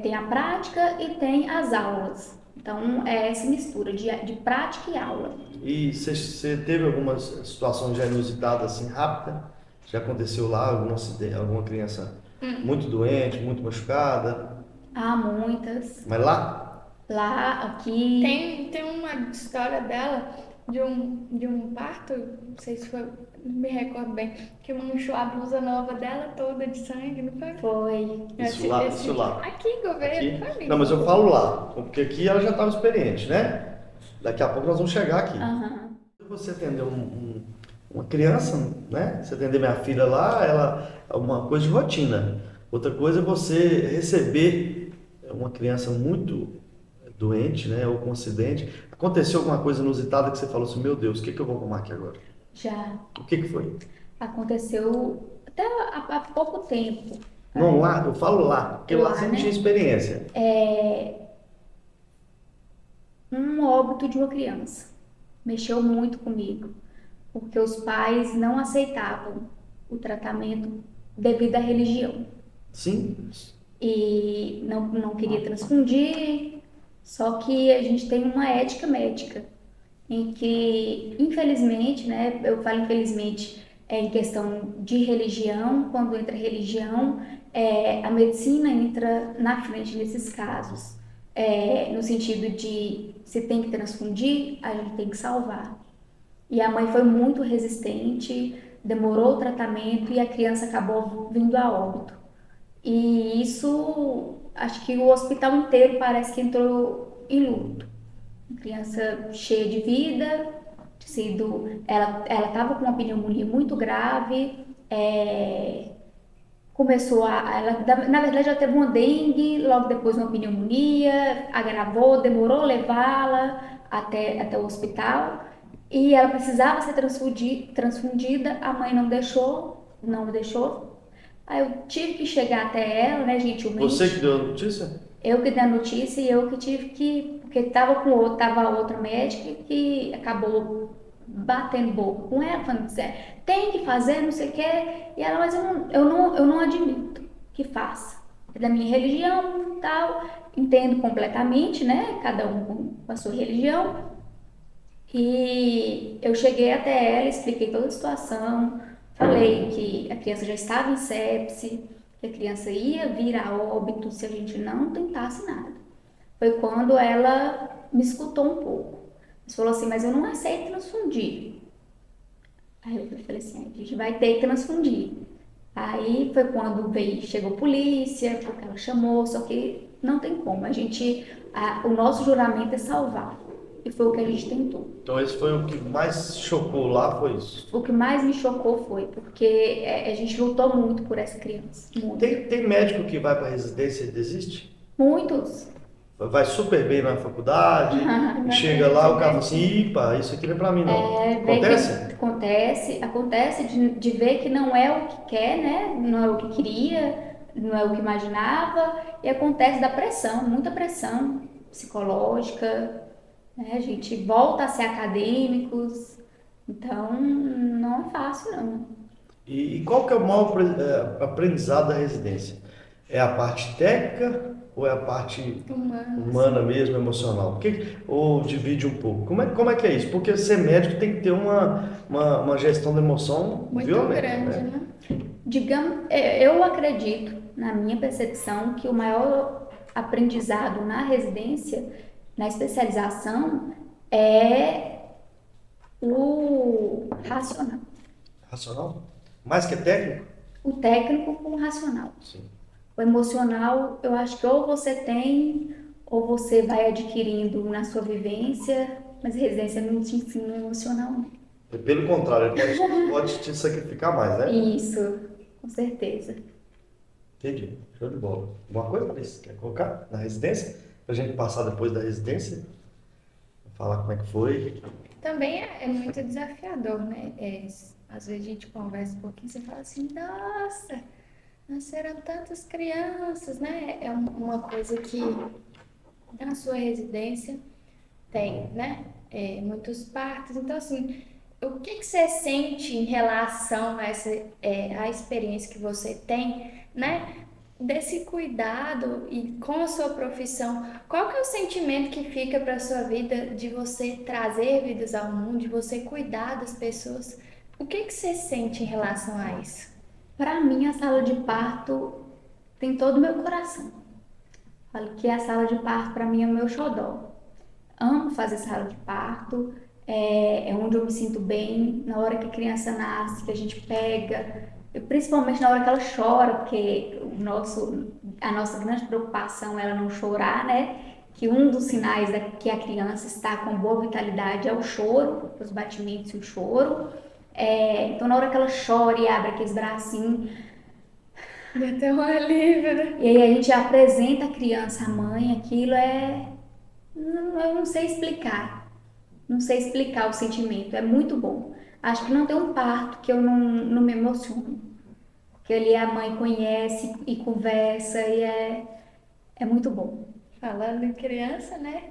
Speaker 1: tem a prática e tem as aulas. Então, é essa mistura de prática e aula.
Speaker 2: E você teve algumas situações já inusitadas, assim, rápida? Já aconteceu lá algum acidente, alguma criança muito doente, muito machucada?
Speaker 1: Ah, muitas.
Speaker 2: Mas lá?
Speaker 1: Lá, aqui.
Speaker 3: Tem uma história dela de um parto, não sei se foi, não me recordo bem, que manchou a blusa nova dela toda de sangue, não foi?
Speaker 1: Foi.
Speaker 2: Isso lá.
Speaker 3: Aqui em Governo,
Speaker 2: Aqui?
Speaker 3: família.
Speaker 2: Não, mas eu falo lá, porque aqui ela já estava experiente, né? Daqui a pouco nós vamos chegar aqui.
Speaker 1: Uhum.
Speaker 2: Você atendeu uma criança, né? Você atender minha filha lá, ela é uma coisa de rotina. Outra coisa é você receber uma criança muito doente, né? Ou com acidente. Aconteceu alguma coisa inusitada que você falou assim, meu Deus, o que eu vou arrumar aqui agora?
Speaker 1: Já.
Speaker 2: O que foi?
Speaker 1: Aconteceu até há pouco tempo.
Speaker 2: Não, lá, eu falo lá, porque lá você não tinha experiência.
Speaker 1: Um óbito de uma criança. Mexeu muito comigo, porque os pais não aceitavam o tratamento devido à religião.
Speaker 2: Sim.
Speaker 1: E não queria transfundir, só que a gente tem uma ética médica, em que, infelizmente, né, eu falo infelizmente, em questão de religião, quando entra religião, a medicina entra na frente nesses casos. No sentido de se tem que transfundir, a gente tem que salvar. E a mãe foi muito resistente, demorou o tratamento e a criança acabou vindo a óbito. E isso, acho que o hospital inteiro parece que entrou em luto. Uma criança cheia de vida, ela estava com uma pneumonia muito grave, na verdade ela teve uma dengue, logo depois uma pneumonia, agravou, demorou levá-la até o hospital e ela precisava ser transfundida, a mãe não deixou. Aí eu tive que chegar até ela, né, gentilmente.
Speaker 2: Você que deu a notícia?
Speaker 1: Eu que dei a notícia e eu que tive que, porque tava outra médica que acabou batendo boca com ela, falando que tem que fazer, não sei o que, e ela, mas eu não admito que faça. É da minha religião e tal, entendo completamente, né, cada um com a sua religião, e eu cheguei até ela, expliquei toda a situação, falei que a criança já estava em sepse, que a criança ia vir a óbito se a gente não tentasse nada. foi quando ela me escutou um pouco. Ela falou assim, mas eu não aceito transfundir. Aí eu falei assim, a gente vai ter que transfundir. Aí foi quando chegou a polícia, porque ela chamou, só que não tem como. O nosso juramento é salvar. E foi o que a gente tentou.
Speaker 2: Então esse foi o que mais chocou lá, foi isso?
Speaker 1: O que mais me chocou foi, porque a gente lutou muito por essa criança. Muito.
Speaker 2: Tem médico que vai para residência e desiste?
Speaker 1: Muitos.
Speaker 2: Vai super bem na faculdade, e chega lá, o cara fala assim, ipa, isso aqui não é pra mim não. Acontece?
Speaker 1: Acontece de ver que não é o que quer, né? Não é o que queria, não é o que imaginava, e acontece da pressão, muita pressão psicológica, né? A gente volta a ser acadêmicos, então não é fácil não.
Speaker 2: E qual que é o maior aprendizado da residência? É a parte técnica ou é a parte humana mesmo, emocional? Ou divide um pouco? Como é que é isso? porque ser médico tem que ter uma gestão da emoção
Speaker 3: muito
Speaker 2: violenta,
Speaker 3: grande,
Speaker 2: né?
Speaker 1: Digamos, eu acredito, na minha percepção, que o maior aprendizado na residência, na especialização, é o racional.
Speaker 2: Racional? Mais que técnico?
Speaker 1: O técnico com o racional.
Speaker 2: Sim.
Speaker 1: O emocional, eu acho que ou você tem, ou você vai adquirindo na sua vivência, mas a residência não te ensina o emocional, não.
Speaker 2: Pelo contrário, ele pode te sacrificar mais, né?
Speaker 1: Isso, com certeza.
Speaker 2: Entendi. Show de bola. Alguma coisa, Alice, quer colocar na residência? Pra gente passar depois da residência? Falar como é que foi.
Speaker 3: Também é muito desafiador, né? Às vezes a gente conversa um pouquinho e você fala assim, nossa, nasceram tantas crianças, né? É uma coisa que na sua residência tem, né? Muitos partos. Então, assim, o que você sente em relação a a experiência que você tem, né? Desse cuidado e com a sua profissão, qual que é o sentimento que fica para a sua vida de você trazer vidas ao mundo, de você cuidar das pessoas? O que você sente em relação a isso?
Speaker 1: Para mim, a sala de parto tem todo o meu coração. Falo que a sala de parto, para mim, é o meu xodó. Amo fazer sala de parto, é onde eu me sinto bem. Na hora que a criança nasce, que a gente pega, principalmente na hora que ela chora, porque a nossa grande preocupação é ela não chorar, né? Que um dos sinais que a criança está com boa vitalidade é o choro, os batimentos e o choro. Então, na hora que ela chora e abre aqueles bracinhos,
Speaker 3: Dá até um alívio, né?
Speaker 1: e aí a gente apresenta a criança à mãe, aquilo eu não sei explicar. Não sei explicar o sentimento, é muito bom. Acho que não tem um parto que eu não me emociono. Porque ali a mãe conhece e conversa e é muito bom.
Speaker 3: Falando em criança, né?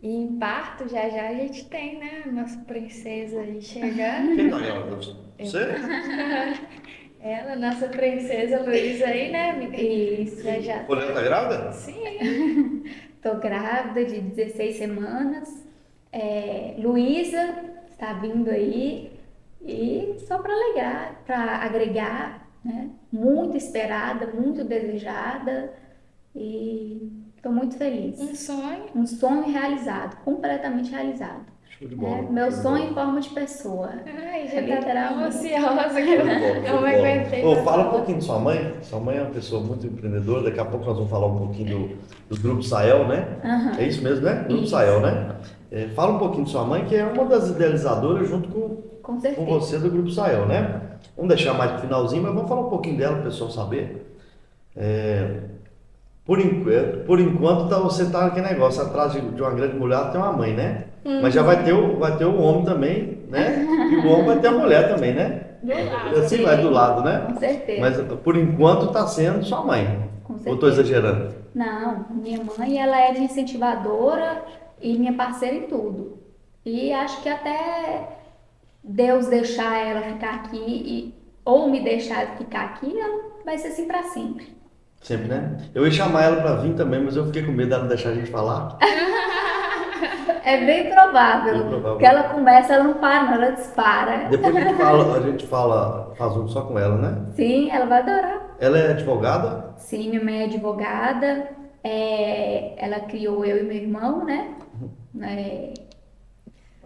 Speaker 3: E em parto, já já a gente tem, né? A nossa princesa aí chegando.
Speaker 2: Quem tá grávida? Você?
Speaker 3: Ela, nossa princesa Luísa aí, né, amiga?
Speaker 1: Isso.
Speaker 3: Já.
Speaker 2: Poliana tá grávida?
Speaker 3: Sim.
Speaker 1: Tô grávida de 16 semanas. Luísa está vindo aí. E só para alegrar, para agregar, né? Muito esperada, muito desejada. E estou muito feliz.
Speaker 3: Um sonho.
Speaker 1: Um sonho realizado, completamente realizado.
Speaker 2: Show de bola.
Speaker 1: Meu sonho em forma de pessoa.
Speaker 3: Ai, já tá
Speaker 1: Literalmente.
Speaker 3: ansiosa que eu não aguentei.
Speaker 2: Fala um pouquinho de sua mãe. Sua mãe é uma pessoa muito empreendedora. Daqui a pouco nós vamos falar um pouquinho do Grupo Sael, né?
Speaker 1: Uhum.
Speaker 2: É isso mesmo, né? Grupo
Speaker 1: Isso.
Speaker 2: Sael, né? Fala um pouquinho de sua mãe, que é uma das idealizadoras junto com você do Grupo Sael, né? Vamos deixar mais pro finalzinho, mas vamos falar um pouquinho dela para o pessoal saber. Por enquanto você tá naquele negócio, atrás de uma grande mulher tem uma mãe, né? Mas já vai ter o homem também, né? E o homem vai ter a mulher também, né?
Speaker 3: Do lado.
Speaker 2: Assim vai do lado, né?
Speaker 1: Com certeza.
Speaker 2: Mas por enquanto tá sendo sua mãe.
Speaker 1: Com
Speaker 2: Ou tô
Speaker 1: certeza.
Speaker 2: exagerando?
Speaker 1: Não, minha mãe, ela é minha incentivadora e minha parceira em tudo. E acho que até Deus deixar ela ficar aqui, ou me deixar ficar aqui, ela vai ser assim pra sempre.
Speaker 2: Sempre, né? Eu ia chamar ela pra vir também, mas eu fiquei com medo dela não deixar a gente falar.
Speaker 1: É bem provável.
Speaker 2: Bem provável.
Speaker 1: Porque ela começa, ela não para, não, ela dispara.
Speaker 2: Depois a gente fala, faz um só com ela, né?
Speaker 1: Sim, ela vai adorar.
Speaker 2: Ela é advogada?
Speaker 1: Sim, minha mãe é advogada, ela criou eu e meu irmão, né?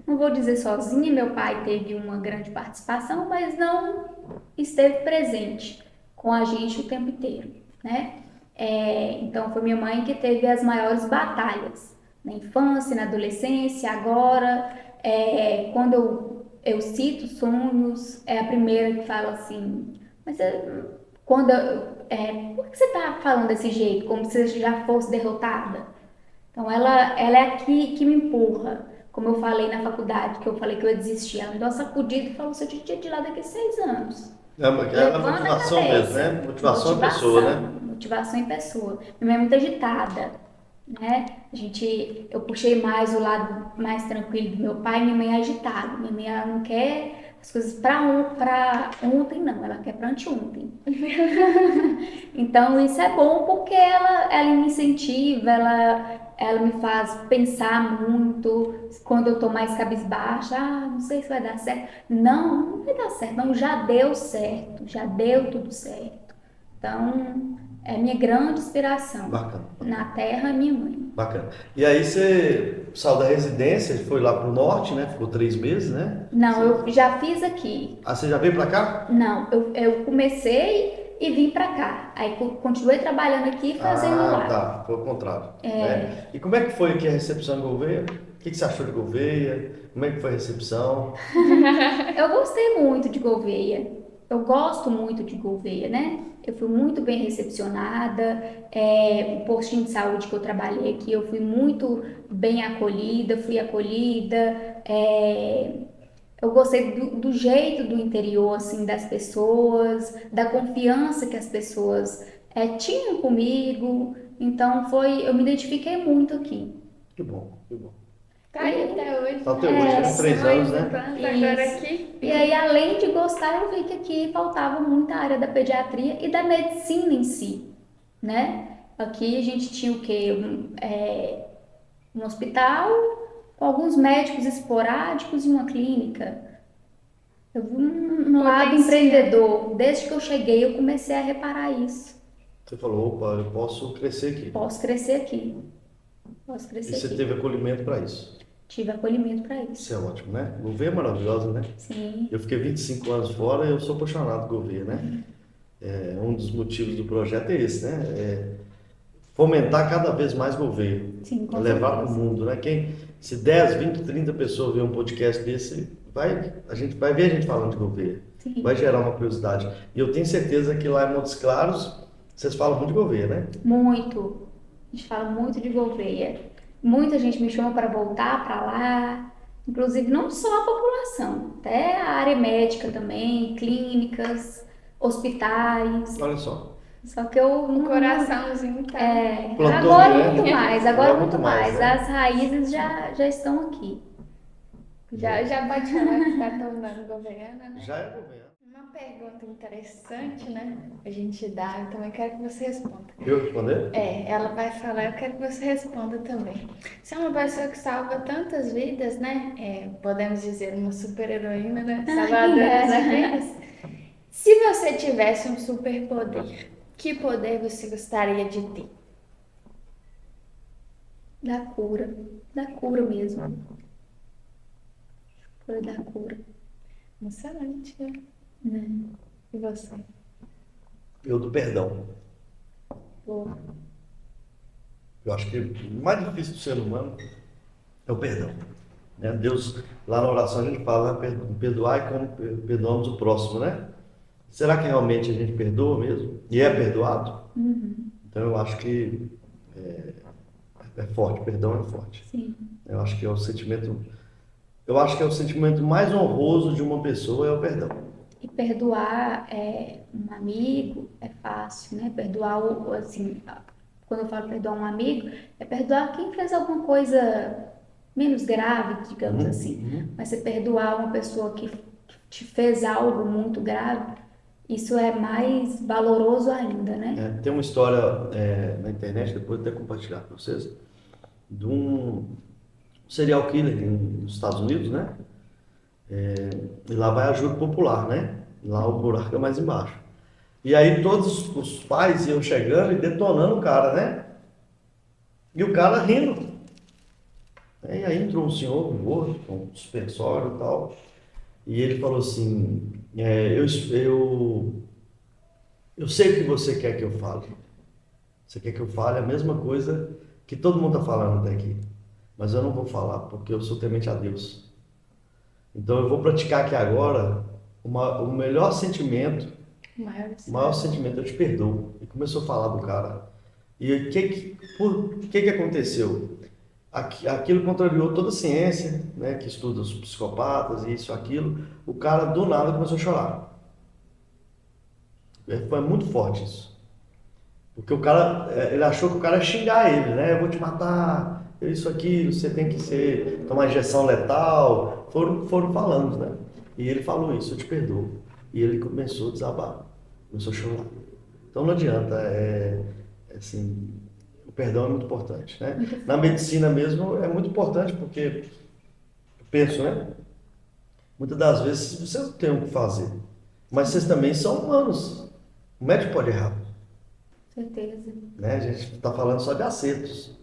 Speaker 1: Não vou dizer sozinha, meu pai teve uma grande participação, mas não esteve presente com a gente o tempo inteiro, né? Então foi minha mãe que teve as maiores batalhas na infância, na adolescência, agora, quando eu cito sonhos, é a primeira que fala assim, mas por que você tá falando desse jeito, como se você já fosse derrotada? Então ela é a que me empurra. Como eu falei na faculdade, que eu falei que eu ia desistir, ela me deu uma sacudida e falou, você tinha de ir lá daqui a 6 anos.
Speaker 2: É a motivação mesmo, né? Motivação em pessoa, né?
Speaker 1: Motivação em pessoa. Minha mãe é muito agitada, né? Eu puxei mais o lado mais tranquilo do meu pai, minha mãe é agitada. Minha mãe, ela não quer as coisas pra ontem, não. Ela quer pra anteontem. Então, isso é bom porque ela me incentiva, ela me faz pensar muito. Quando eu tô mais cabisbaixa, não sei se vai dar certo. Não vai dar certo. Não, já deu certo. Já deu tudo certo. Então, é minha grande inspiração.
Speaker 2: Bacana.
Speaker 1: Na terra, minha mãe.
Speaker 2: Bacana. E aí você saiu da residência, foi lá pro norte, né? Ficou 3 meses, né?
Speaker 1: Não, eu já fiz aqui.
Speaker 2: Ah, você já veio pra cá?
Speaker 1: Não, eu comecei e vim pra cá. Aí continuei trabalhando aqui e fazendo lá.
Speaker 2: Tá, foi o contrário. Né? E como é que foi aqui a recepção em Gouveia? O que você achou de Gouveia? Como é que foi a recepção?
Speaker 1: Eu gostei muito de Gouveia. Eu gosto muito de Gouveia, né? Eu fui muito bem recepcionada. O postinho de saúde que eu trabalhei aqui, eu fui muito bem acolhida, fui acolhida. Eu gostei do jeito do interior, assim, das pessoas, da confiança que as pessoas tinham comigo. Então eu me identifiquei muito aqui.
Speaker 2: Que bom, que bom.
Speaker 3: Tá aí até hoje.
Speaker 2: Tá até hoje, né? 3 anos, né?
Speaker 3: Agora aqui.
Speaker 1: E aí, além de gostar, eu vi que aqui faltava muita área da pediatria e da medicina em si, né? Aqui a gente tinha o quê? Um hospital, com alguns médicos esporádicos e uma clínica. Eu vi um lado empreendedor. Desde que eu cheguei, eu comecei a reparar isso.
Speaker 2: Você falou, opa, eu posso crescer aqui.
Speaker 1: Posso crescer aqui.
Speaker 2: E você teve acolhimento para isso?
Speaker 1: Tive acolhimento para isso.
Speaker 2: Isso é ótimo, né? Gouveia é maravilhosa, né?
Speaker 1: Sim.
Speaker 2: Eu fiquei 25 anos fora e eu sou apaixonado por Gouveia, né? Um dos motivos do projeto é esse, né? Fomentar cada vez mais Gouveia.
Speaker 1: Sim, com
Speaker 2: levar para o
Speaker 1: certeza.
Speaker 2: mundo, né? Se 10, 20, 30 pessoas verem um podcast desse, a gente vai ver a gente falando de Gouveia.
Speaker 1: Sim.
Speaker 2: Vai gerar uma curiosidade. E eu tenho certeza que lá em Montes Claros, vocês falam muito de Gouveia, né?
Speaker 1: Muito. A gente fala muito de Gouveia. Muita gente me chama para voltar para lá. Inclusive, não só a população, até a área médica também, clínicas, hospitais.
Speaker 2: Olha só.
Speaker 1: Só que eu
Speaker 3: O coraçãozinho tá.
Speaker 2: Plantou,
Speaker 1: agora
Speaker 2: né?
Speaker 1: muito mais, agora
Speaker 2: Agora
Speaker 1: muito mais.
Speaker 2: né?
Speaker 1: As raízes já estão aqui.
Speaker 3: Já pode falar que tá tornando governa, né?
Speaker 2: Já é Gouveia.
Speaker 3: Uma pergunta interessante, né? A gente dá, eu também quero que você responda.
Speaker 2: Eu responder?
Speaker 3: Ela vai falar, eu quero que você responda também. Você é uma pessoa que salva tantas vidas, né? Podemos dizer uma super-heroína, né? Salvadora das vidas. Se você tivesse um superpoder, que poder você gostaria de ter?
Speaker 1: Da cura mesmo. Foi da cura.
Speaker 3: Excelente, né? E você?
Speaker 2: Eu do perdão.
Speaker 1: Boa.
Speaker 2: Eu acho que o mais difícil do ser humano é o perdão. Né? Deus, lá na oração a gente fala, perdoar como perdoamos o próximo, né? Será que realmente a gente perdoa mesmo? E é perdoado? Então eu acho que é forte, perdão é forte.
Speaker 1: Sim.
Speaker 2: Eu acho que é o sentimento mais honroso de uma pessoa é o perdão.
Speaker 1: E perdoar um amigo é fácil, né? Perdoar, assim, quando eu falo perdoar um amigo, é perdoar quem fez alguma coisa menos grave, digamos assim. Mas você perdoar uma pessoa que te fez algo muito grave, isso é mais valoroso ainda, né?
Speaker 2: Tem uma história na internet, depois até compartilhar com vocês, de um serial killer nos Estados Unidos, né? E lá vai a júri popular, né? Lá o buraco é mais embaixo. E aí todos os pais iam chegando e detonando o cara, né? E o cara rindo. E aí entrou um senhor, um gordo, com um suspensório e tal, e ele falou assim, eu sei o que você quer que eu fale. Você quer que eu fale a mesma coisa que todo mundo está falando até aqui. Mas eu não vou falar, porque eu sou temente a Deus. Então eu vou praticar aqui agora o melhor sentimento, o maior sentimento, eu te perdoo. E começou a falar do cara. E o que aconteceu? Aquilo contrariou toda a ciência, né, que estuda os psicopatas, isso, aquilo. O cara do nada começou a chorar. Foi muito forte isso. Porque o cara, ele achou que o cara ia xingar ele, né? Eu vou te matar, isso, aquilo, você tem que tomar injeção letal. Foram falando, né? E ele falou isso, eu te perdoo. E ele começou a desabar, começou a chorar. Então não adianta, assim, o perdão é muito importante, né? Na medicina mesmo é muito importante porque, eu penso, né? Muitas das vezes vocês não têm o que fazer, mas vocês também são humanos. O médico pode errar.
Speaker 1: Certeza.
Speaker 2: Né? A gente está falando só de acertos,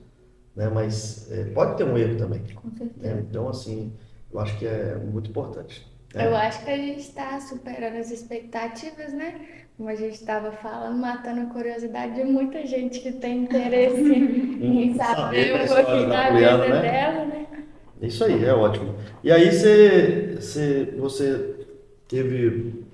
Speaker 2: né? Mas pode ter um erro também.
Speaker 1: Com certeza.
Speaker 2: Né? Então, assim, eu acho que é muito importante. Né?
Speaker 3: Eu acho que a gente está superando as expectativas, né? Como a gente estava falando, matando a curiosidade de muita gente que tem interesse em saber um pouquinho da vida dela, né?
Speaker 2: Isso aí, é ótimo. E aí você teve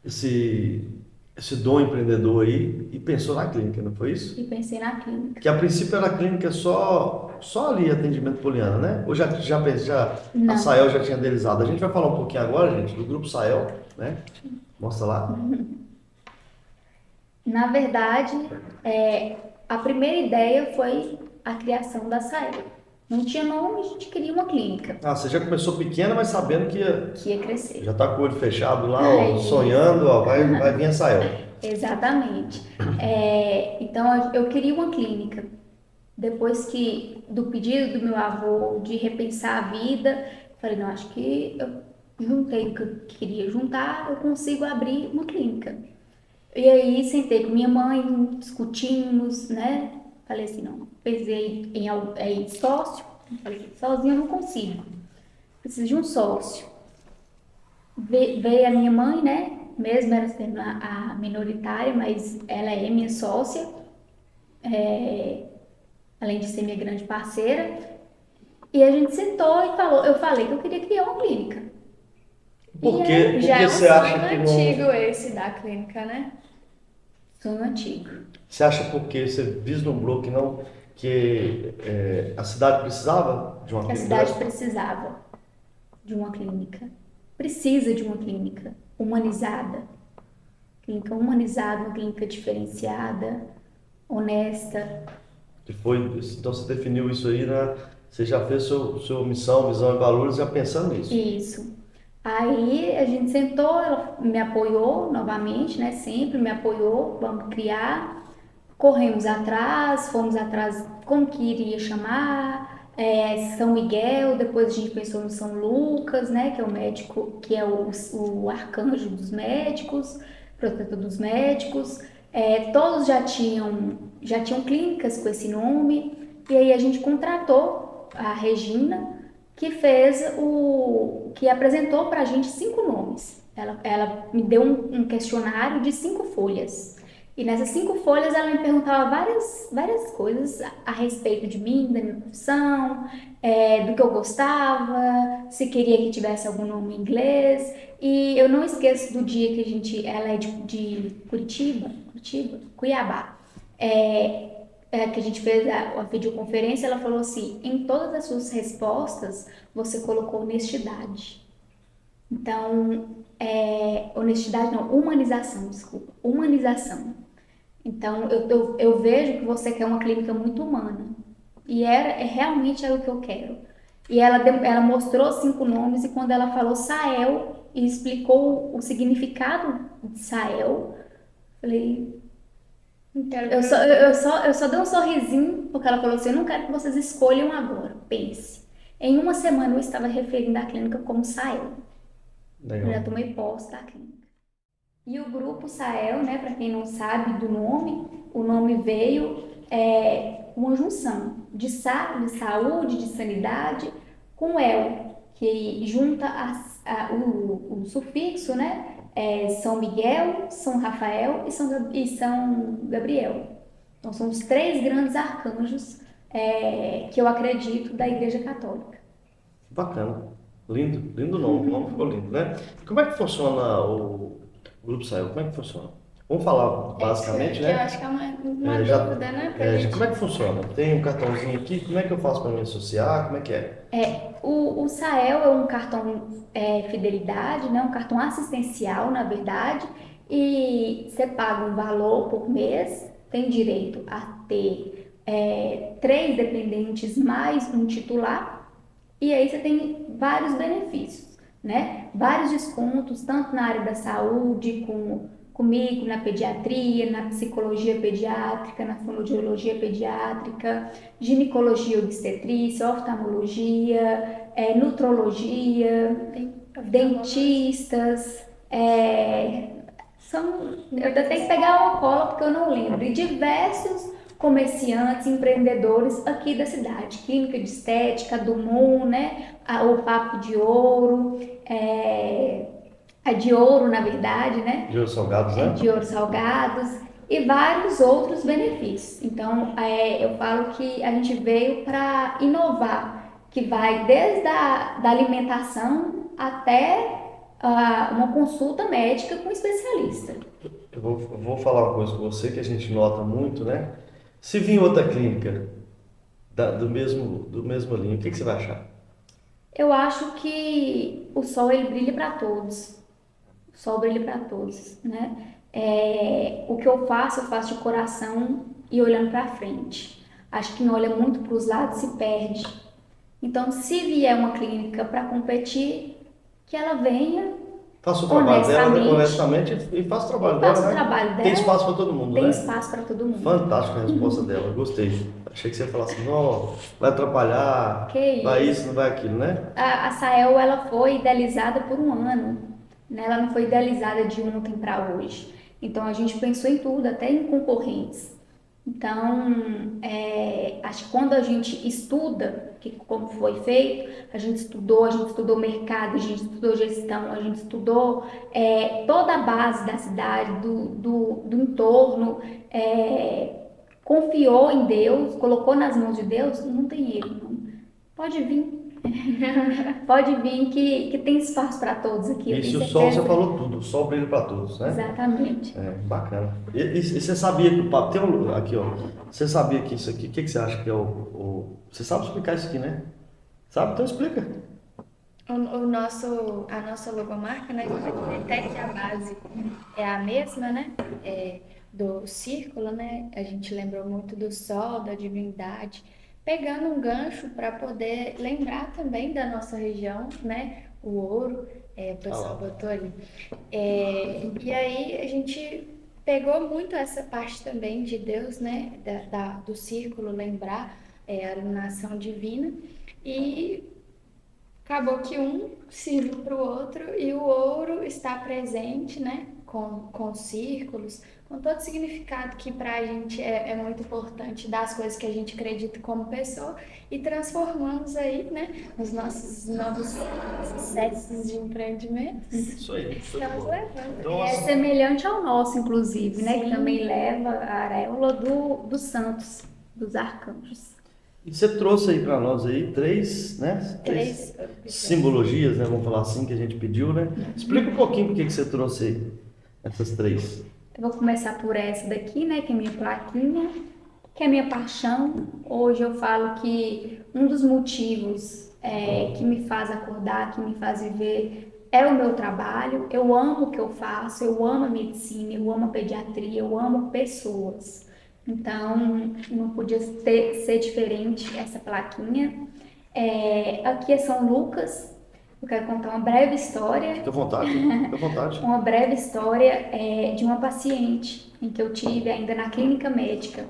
Speaker 2: esse dom empreendedor aí e pensou na clínica, não foi isso?
Speaker 1: E pensei na clínica.
Speaker 2: Que a princípio era a clínica só ali, atendimento poliana, né? Ou a Sael já tinha idealizado. A gente vai falar um pouquinho agora, gente, do grupo Sael, né? Mostra lá.
Speaker 1: Na verdade, a primeira ideia foi a criação da Sael. Não tinha nome, a gente queria uma clínica.
Speaker 2: Ah, você já começou pequena, mas sabendo que
Speaker 1: ia crescer.
Speaker 2: Já está com o olho fechado lá, ó, sonhando, ó, vai vir a Sael.
Speaker 1: Exatamente. Então, eu queria uma clínica. Depois do pedido do meu avô de repensar a vida, falei, não, acho que eu juntei o que eu queria juntar, eu consigo abrir uma clínica. E aí, sentei com minha mãe, discutimos, né? Falei assim, não, pensei em sócio, falei, sozinho eu não consigo, preciso de um sócio. Veio a minha mãe, né? Mesmo ela sendo a minoritária, mas ela é minha sócia, além de ser minha grande parceira. E a gente sentou e falou, eu falei que eu queria criar uma clínica.
Speaker 2: Porque
Speaker 3: já é um
Speaker 2: você acha
Speaker 3: sonho
Speaker 2: que
Speaker 3: antigo esse da clínica, né?
Speaker 1: Sonho antigo.
Speaker 2: Você acha porque você vislumbrou que a cidade precisava de uma
Speaker 1: Que a
Speaker 2: clínica?
Speaker 1: cidade precisava de uma clínica. Precisa de uma clínica humanizada. Clínica humanizada, uma clínica diferenciada, honesta.
Speaker 2: Então você definiu isso aí, né? Você já fez sua missão, visão e valores já pensando nisso.
Speaker 1: Isso. Aí a gente sentou, ela me apoiou novamente, né? Sempre me apoiou, vamos criar. Corremos atrás, fomos atrás como que iria chamar, São Miguel, depois a gente pensou no São Lucas, né? Que é o médico, que é o arcanjo dos médicos, protetor dos médicos. Todos já tinham clínicas com esse nome, e aí a gente contratou a Regina, que apresentou para a gente 5 nomes. Ela me deu um questionário de 5 folhas. E nessas 5 folhas ela me perguntava várias coisas a respeito de mim, da minha profissão, do que eu gostava, se queria que tivesse algum nome em inglês. E eu não esqueço do dia que ela é de Cuiabá. Que a gente fez a videoconferência, ela falou assim, em todas as suas respostas, você colocou honestidade. Então, honestidade não, humanização, desculpa, humanização. Então, eu vejo que você quer uma clínica muito humana. E realmente o que eu quero. E ela mostrou 5 nomes, e quando ela falou Sael, e explicou o significado de Sael, falei... Eu só dei um sorrisinho, porque ela falou assim, eu não quero que vocês escolham agora, pense. Em uma semana eu estava referindo a clínica como Sael.
Speaker 2: Legal.
Speaker 1: Eu já tomei posse da clínica. E o grupo Sael, né, para quem não sabe do nome, o nome veio uma junção de saúde, de sanidade, com El, que junta o sufixo, né? São Miguel, São Rafael e São Gabriel. Então, são os 3 grandes arcanjos que eu acredito da Igreja Católica.
Speaker 2: Bacana. Lindo, lindo nome, o nome ficou lindo, né? E como é que funciona o Grupo Sael? Como é que funciona? Vamos falar basicamente,
Speaker 3: que
Speaker 2: né?
Speaker 3: eu acho que é uma dúvida, né?
Speaker 2: Como é que funciona? Tem um cartãozinho aqui, como é que eu faço para me associar? Como é que é?
Speaker 1: O Sael é um cartão fidelidade, né? Um cartão assistencial, na verdade, e você paga um valor por mês, tem direito a ter 3 dependentes mais um titular, e aí você tem vários benefícios, né? Vários descontos, tanto na área da saúde, comigo, na pediatria, na psicologia pediátrica, na fonoaudiologia pediátrica, ginecologia obstetrícia, oftalmologia, nutrologia, dentistas, eu até tenho que pegar uma cola porque eu não lembro, e diversos comerciantes, empreendedores aqui da cidade, clínica de estética, Dumont, né, o Papo de Ouro, a de ouro, na verdade, né?
Speaker 2: De Ouro Salgados, né?
Speaker 1: De ouro salgados e vários outros benefícios. Então, eu falo que a gente veio para inovar, que vai desde da alimentação até uma consulta médica com um especialista.
Speaker 2: Eu vou falar uma coisa com você que a gente nota muito, né? Se vir outra clínica do mesmo linha, o que você vai achar?
Speaker 1: Eu acho que o sol ele brilha para todos. O sol brilha para todos, né? O que eu faço de coração e olhando para frente. Acho que não olha muito para os lados se perde. Então, se vier uma clínica para competir, que ela venha
Speaker 2: Faça o trabalho dela, né, honestamente, e faça o trabalho dela,
Speaker 1: faça o
Speaker 2: né?
Speaker 1: trabalho dela.
Speaker 2: Tem espaço para todo mundo,
Speaker 1: Tem
Speaker 2: né?
Speaker 1: espaço para todo mundo.
Speaker 2: Fantástica a resposta dela, gostei. Achei que você ia falar assim, não, vai atrapalhar, vai isso, não vai aquilo, né?
Speaker 1: A Sael, ela foi idealizada por um ano, né? Ela não foi idealizada de ontem para hoje. Então, a gente pensou em tudo, até em concorrentes. Então, acho que quando a gente estuda como foi feito, a gente estudou mercado, a gente estudou gestão, a gente estudou toda a base da cidade, do entorno, confiou em Deus, colocou nas mãos de Deus, não tem erro, não. Pode vir. Pode vir que tem espaço para todos aqui.
Speaker 2: Isso, o sol, você falou tudo, o sol brilha para todos, né?
Speaker 1: Exatamente.
Speaker 2: Bacana. E você sabia que o papo tem aqui, ó. Você sabia que isso aqui, o que você acha que é Você sabe explicar isso aqui, né? Sabe? Então explica.
Speaker 3: A nossa logomarca, né? Até que a base é a mesma, né? Do círculo, né? A gente lembrou muito do sol, da divindade, pegando um gancho para poder lembrar também da nossa região, né? O ouro, o pessoal botou ali. E aí a gente pegou muito essa parte também de Deus, né? Do círculo, lembrar a iluminação divina, e acabou que um serviu para o outro, e o ouro está presente, né? Com círculos, com todo o significado que para a gente é muito importante, das coisas que a gente acredita como pessoa, e transformamos aí, né, os nossos novos sucessos de empreendimentos.
Speaker 2: Isso aí.
Speaker 3: Estamos levando.
Speaker 2: Então,
Speaker 1: É semelhante ao nosso, inclusive, né?
Speaker 3: Sim.
Speaker 1: Que também leva a areola dos santos, dos arcanjos.
Speaker 2: E você trouxe aí para nós aí três, né? Três simbologias, né? Vamos falar assim, que a gente pediu, né? Explica um pouquinho por que você trouxe aí essas três.
Speaker 1: Eu vou começar por essa daqui, né? Que é minha plaquinha, que é minha paixão. Hoje eu falo que um dos motivos que me faz acordar, que me faz viver, é o meu trabalho. Eu amo o que eu faço, eu amo a medicina, eu amo a pediatria, eu amo pessoas. Então, não podia ser diferente essa plaquinha. Aqui é São Lucas. Eu quero contar uma breve história.
Speaker 2: Fica à vontade, fica à vontade.
Speaker 1: Uma breve história de uma paciente em que eu tive ainda na clínica médica.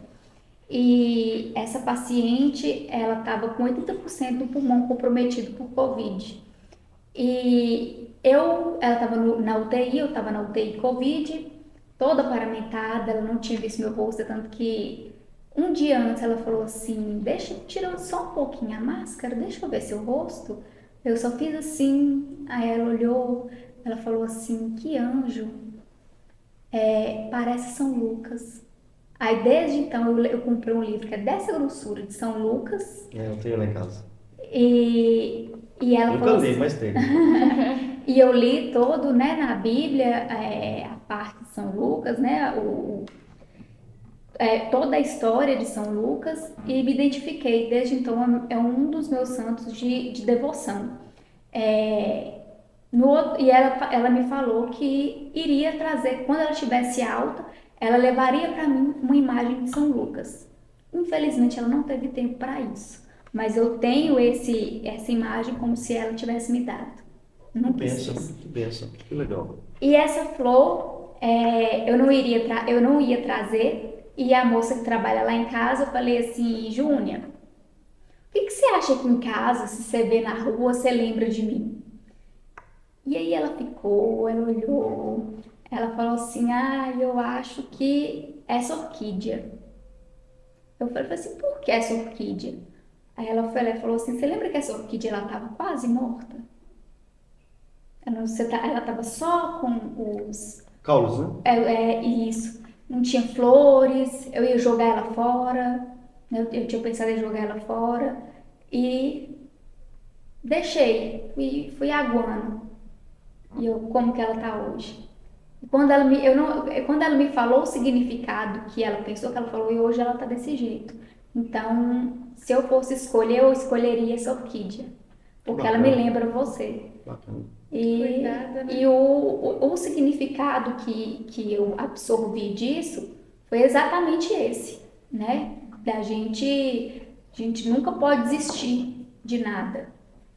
Speaker 1: E essa paciente, ela estava com 80% do pulmão comprometido por Covid. E ela estava na UTI, eu estava na UTI Covid, toda paramentada, ela não tinha visto meu rosto, tanto que Um dia antes ela falou assim, tira só um pouquinho a máscara, deixa eu ver seu rosto. Eu só fiz assim, aí ela olhou, ela falou assim, que anjo, parece São Lucas. Aí desde então eu comprei um livro que é dessa grossura de São Lucas
Speaker 2: Eu tenho lá em casa.
Speaker 1: e ela
Speaker 2: Nunca
Speaker 1: falou
Speaker 2: li,
Speaker 1: assim,
Speaker 2: mas tem.
Speaker 1: e eu li todo, né, na Bíblia, a parte de São Lucas, né, toda a história de São Lucas e me identifiquei. Desde então é um dos meus santos de devoção. É, e ela me falou que iria trazer, quando ela estivesse alta, ela levaria para mim uma imagem de São Lucas. Infelizmente ela não teve tempo para isso, mas eu tenho essa imagem como se ela tivesse me dado. Não preciso.
Speaker 2: Que bênção, que legal.
Speaker 1: E essa flor, eu não ia trazer. E a moça que trabalha lá em casa, eu falei assim, Júnia, o que você acha aqui em casa, se você vê na rua, você lembra de mim? E aí ela olhou, ela falou assim, eu acho que essa orquídea. Eu falei assim, por que essa orquídea? Aí ela falou assim, você lembra que essa orquídea ela estava quase morta? Ela estava só com os...
Speaker 2: Caulos, né?
Speaker 1: Isso. Não tinha flores, eu ia jogar ela fora, né? Eu tinha pensado em jogar ela fora e deixei, fui aguando. E como que ela tá hoje. Quando ela me falou o significado que ela pensou, que ela falou, e hoje ela tá desse jeito. Então, se eu fosse escolher, eu escolheria essa orquídea, porque ela me lembra você.
Speaker 2: Bacana.
Speaker 3: Cuidado, né?
Speaker 1: E o significado que eu absorvi disso foi exatamente esse, né? A gente nunca pode desistir de nada.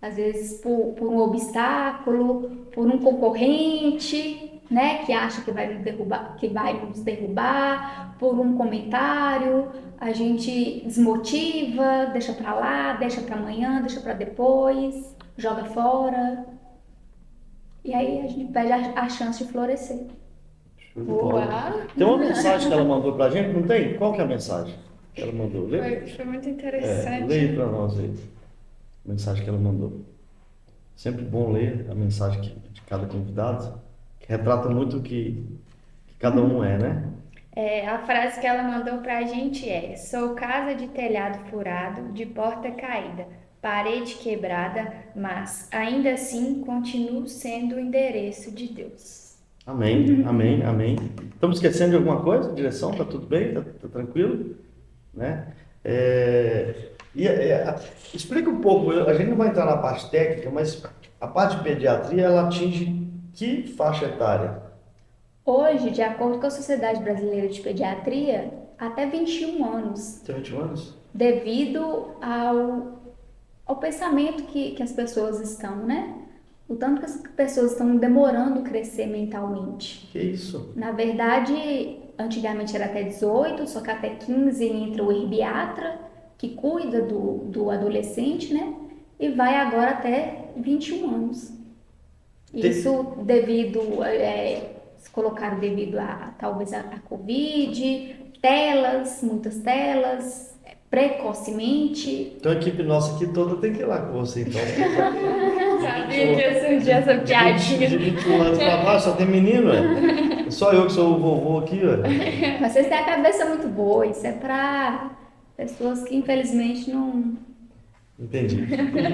Speaker 1: Às vezes por um obstáculo, por um concorrente, né? Que acha que vai nos derrubar, por um comentário, a gente desmotiva, deixa pra lá, deixa pra amanhã, deixa pra depois, joga fora. E aí a gente perde a chance de florescer.
Speaker 2: Show de bola.
Speaker 3: Uau!
Speaker 2: Tem uma mensagem que ela mandou pra gente, não tem? Qual que é a mensagem que ela mandou? Lê?
Speaker 3: Foi muito interessante.
Speaker 2: Leia pra nós aí. A mensagem que ela mandou. Sempre bom ler a mensagem de cada convidado, que retrata muito o que cada um é, né?
Speaker 3: A frase que ela mandou pra gente é: sou casa de telhado furado, de porta caída, parede quebrada, mas ainda assim continuo sendo o endereço de Deus.
Speaker 2: Amém, amém, amém. Estamos esquecendo de alguma coisa? Direção? Tá tudo bem? Tá tranquilo? Né? Explica um pouco, a gente não vai entrar na parte técnica, mas a parte de pediatria, ela atinge que faixa etária?
Speaker 1: Hoje, de acordo com a Sociedade Brasileira de Pediatria, até 21 anos,
Speaker 2: Tem 21 anos?
Speaker 1: devido ao pensamento que as pessoas estão, né? O tanto que as pessoas estão demorando crescer mentalmente.
Speaker 2: Que isso?
Speaker 1: Na verdade, antigamente era até 18, só que até 15 entra o herbiatra, que cuida do adolescente, né? E vai agora até 21 anos. Isso devido, se colocaram devido talvez a Covid, muitas telas, precocemente.
Speaker 2: Então a equipe nossa aqui toda tem que ir lá com você, então.
Speaker 3: Sabia que ia surgir essa piadinha.
Speaker 2: De 21 anos pra baixo, só tem menino, é? Só eu que sou o vovô aqui, ué.
Speaker 1: Mas vocês têm a cabeça muito boa, isso é para pessoas que infelizmente não...
Speaker 2: Entendi.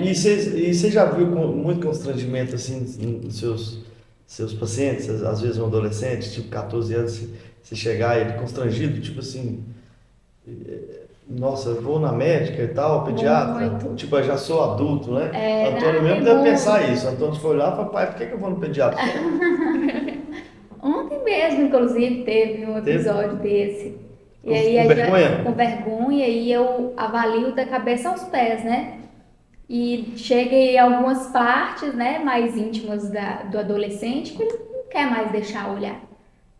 Speaker 2: E você já viu muito constrangimento assim nos seus pacientes, às vezes um adolescente, tipo 14 anos, você chegar e ele constrangido, tipo assim, nossa, eu vou na médica e tal, pediatra,
Speaker 1: Muito.
Speaker 2: tipo, eu já sou adulto, né?
Speaker 1: É,
Speaker 2: Antônio mesmo deve pensar isso. Antônio foi lá e falou, pai, por que eu vou no pediatra?
Speaker 1: Ontem mesmo, inclusive, teve um episódio desse. E aí,
Speaker 2: Com vergonha?
Speaker 1: Com vergonha, e eu avalio da cabeça aos pés, né? E chega em algumas partes, né, mais íntimas do adolescente que ele não quer mais deixar olhar.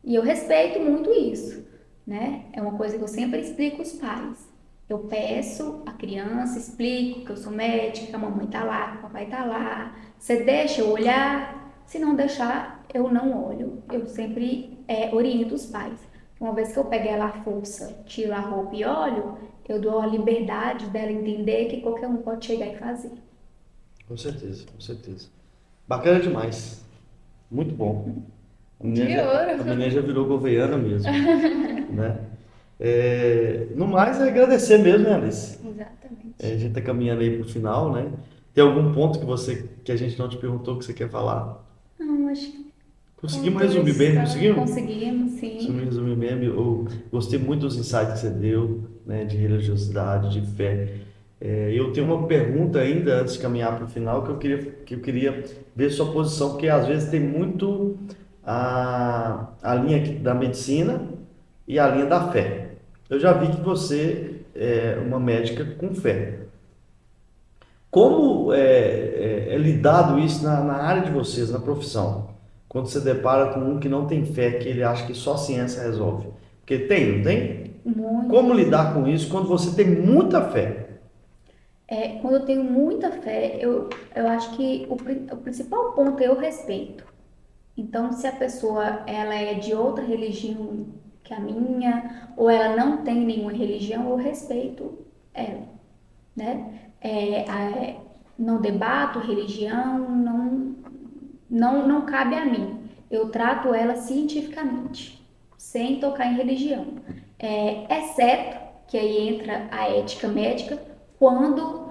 Speaker 1: E eu respeito muito isso, né? É uma coisa que eu sempre explico aos pais. Eu peço a criança, explico que eu sou médica, que a mamãe tá lá, que o papai tá lá. Você deixa eu olhar? Se não deixar, eu não olho. Eu sempre oriento os pais. Uma vez que eu peguei ela à força, tiro a roupa e olho, eu dou a liberdade dela entender que qualquer um pode chegar e fazer.
Speaker 2: Com certeza, com certeza. Bacana demais. Muito bom. A menina já virou goveiana mesmo, né? No mais, é agradecer mesmo, né, Alice?
Speaker 3: Exatamente.
Speaker 2: A gente está caminhando aí para o final, né? Tem algum ponto que a gente não te perguntou que você quer falar?
Speaker 1: Não, acho que
Speaker 2: conseguimos resumir bem, não conseguimos?
Speaker 1: Conseguimos, sim.
Speaker 2: Conseguimos resumir bem. Eu gostei muito dos insights que você deu, né, de religiosidade, de fé. Eu tenho uma pergunta ainda antes de caminhar para o final que eu queria ver sua posição, porque às vezes tem muito a linha da medicina e a linha da fé. Eu já vi que você é uma médica com fé. Como é lidado isso na área de vocês, na profissão? Quando você depara com um que não tem fé, que ele acha que só a ciência resolve. Porque tem, não tem?
Speaker 1: Muito.
Speaker 2: Como lidar com isso quando você tem muita fé?
Speaker 1: Quando eu tenho muita fé, eu acho que o principal ponto é o respeito. Então, se a pessoa ela é de outra religião que a minha, ou ela não tem nenhuma religião, eu respeito ela, né? Não debato religião, não cabe a mim. Eu trato ela cientificamente, sem tocar em religião. Exceto que aí entra a ética médica, quando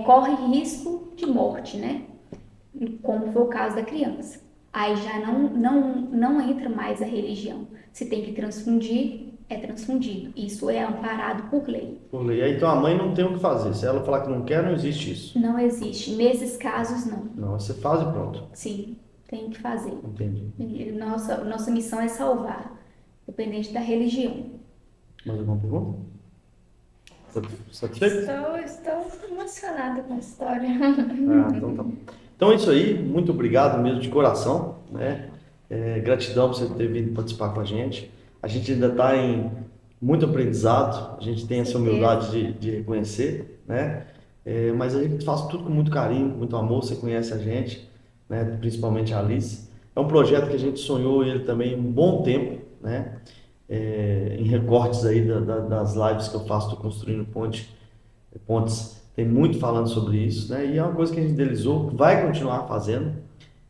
Speaker 1: corre risco de morte, né? Como foi o caso da criança. Aí já não entra mais a religião. Se tem que transfundir, é transfundido. Isso é amparado por lei.
Speaker 2: Por lei. Então a mãe não tem o que fazer. Se ela falar que não quer, não existe isso.
Speaker 1: Não existe. Nesses casos, não.
Speaker 2: Não, você faz e pronto.
Speaker 1: Sim, tem que fazer.
Speaker 2: Entendi.
Speaker 1: Nossa missão é salvar, independente da religião.
Speaker 2: Mais alguma pergunta? Satisfeito?
Speaker 3: Estou emocionada com a história.
Speaker 2: Então tá bom. Então é isso aí, muito obrigado mesmo de coração, né? Gratidão por você ter vindo participar com a gente. A gente ainda está em muito aprendizado, a gente tem essa humildade de reconhecer, né? Mas a gente faz tudo com muito carinho, com muito amor, você conhece a gente, né? Principalmente a Alice. É um projeto que a gente sonhou ele também um bom tempo, né? Em recortes aí das lives que eu faço do Construindo Pontes, tem muito falando sobre isso, né? E é uma coisa que a gente idealizou, vai continuar fazendo,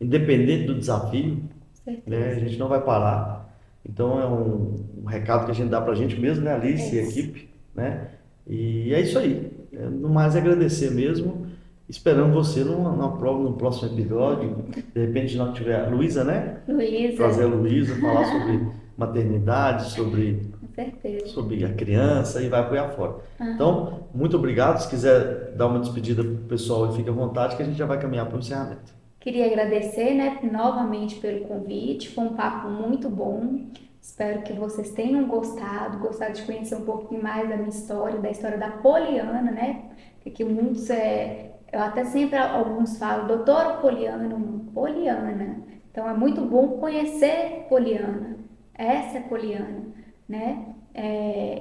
Speaker 2: independente do desafio, né? A gente não vai parar. Então é um recado que a gente dá pra gente mesmo, né, Alice e a equipe, né? E é isso aí. No mais, agradecer mesmo. Esperamos você no próximo episódio. De repente, nós tiver a Luísa, né?
Speaker 1: Luísa.
Speaker 2: Trazer a Luísa, falar sobre maternidade, sobre a criança e vai apoiar fora. Então, muito obrigado. Se quiser dar uma despedida pro pessoal, fique à vontade que a gente já vai caminhar para o encerramento.
Speaker 1: Queria agradecer, né, novamente pelo convite. Foi um papo muito bom. Espero que vocês tenham gostado de conhecer um pouquinho mais da minha história, da história da Poliana, né? Porque muitos eu até sempre alguns falam, doutora Poliana. Então é muito bom conhecer Poliana. Essa é Poliana, né?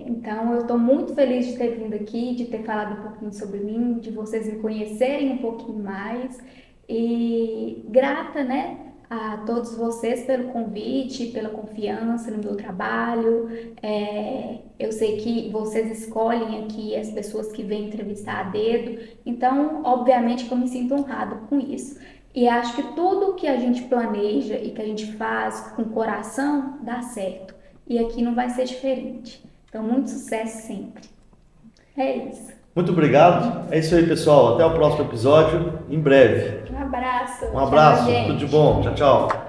Speaker 1: Então eu estou muito feliz de ter vindo aqui, de ter falado um pouquinho sobre mim, de vocês me conhecerem um pouquinho mais e grata, né, a todos vocês pelo convite, pela confiança no meu trabalho. Eu sei que vocês escolhem aqui as pessoas que vêm entrevistar a dedo, então obviamente que eu me sinto honrada com isso. E acho que tudo que a gente planeja e que a gente faz com coração dá certo. E aqui não vai ser diferente. Então, muito sucesso sempre. É isso.
Speaker 2: Muito obrigado. É isso aí, pessoal. Até o próximo episódio, em breve.
Speaker 1: Um abraço.
Speaker 2: Um abraço.
Speaker 1: Tchau,
Speaker 2: Tudo de bom. Tchau, tchau.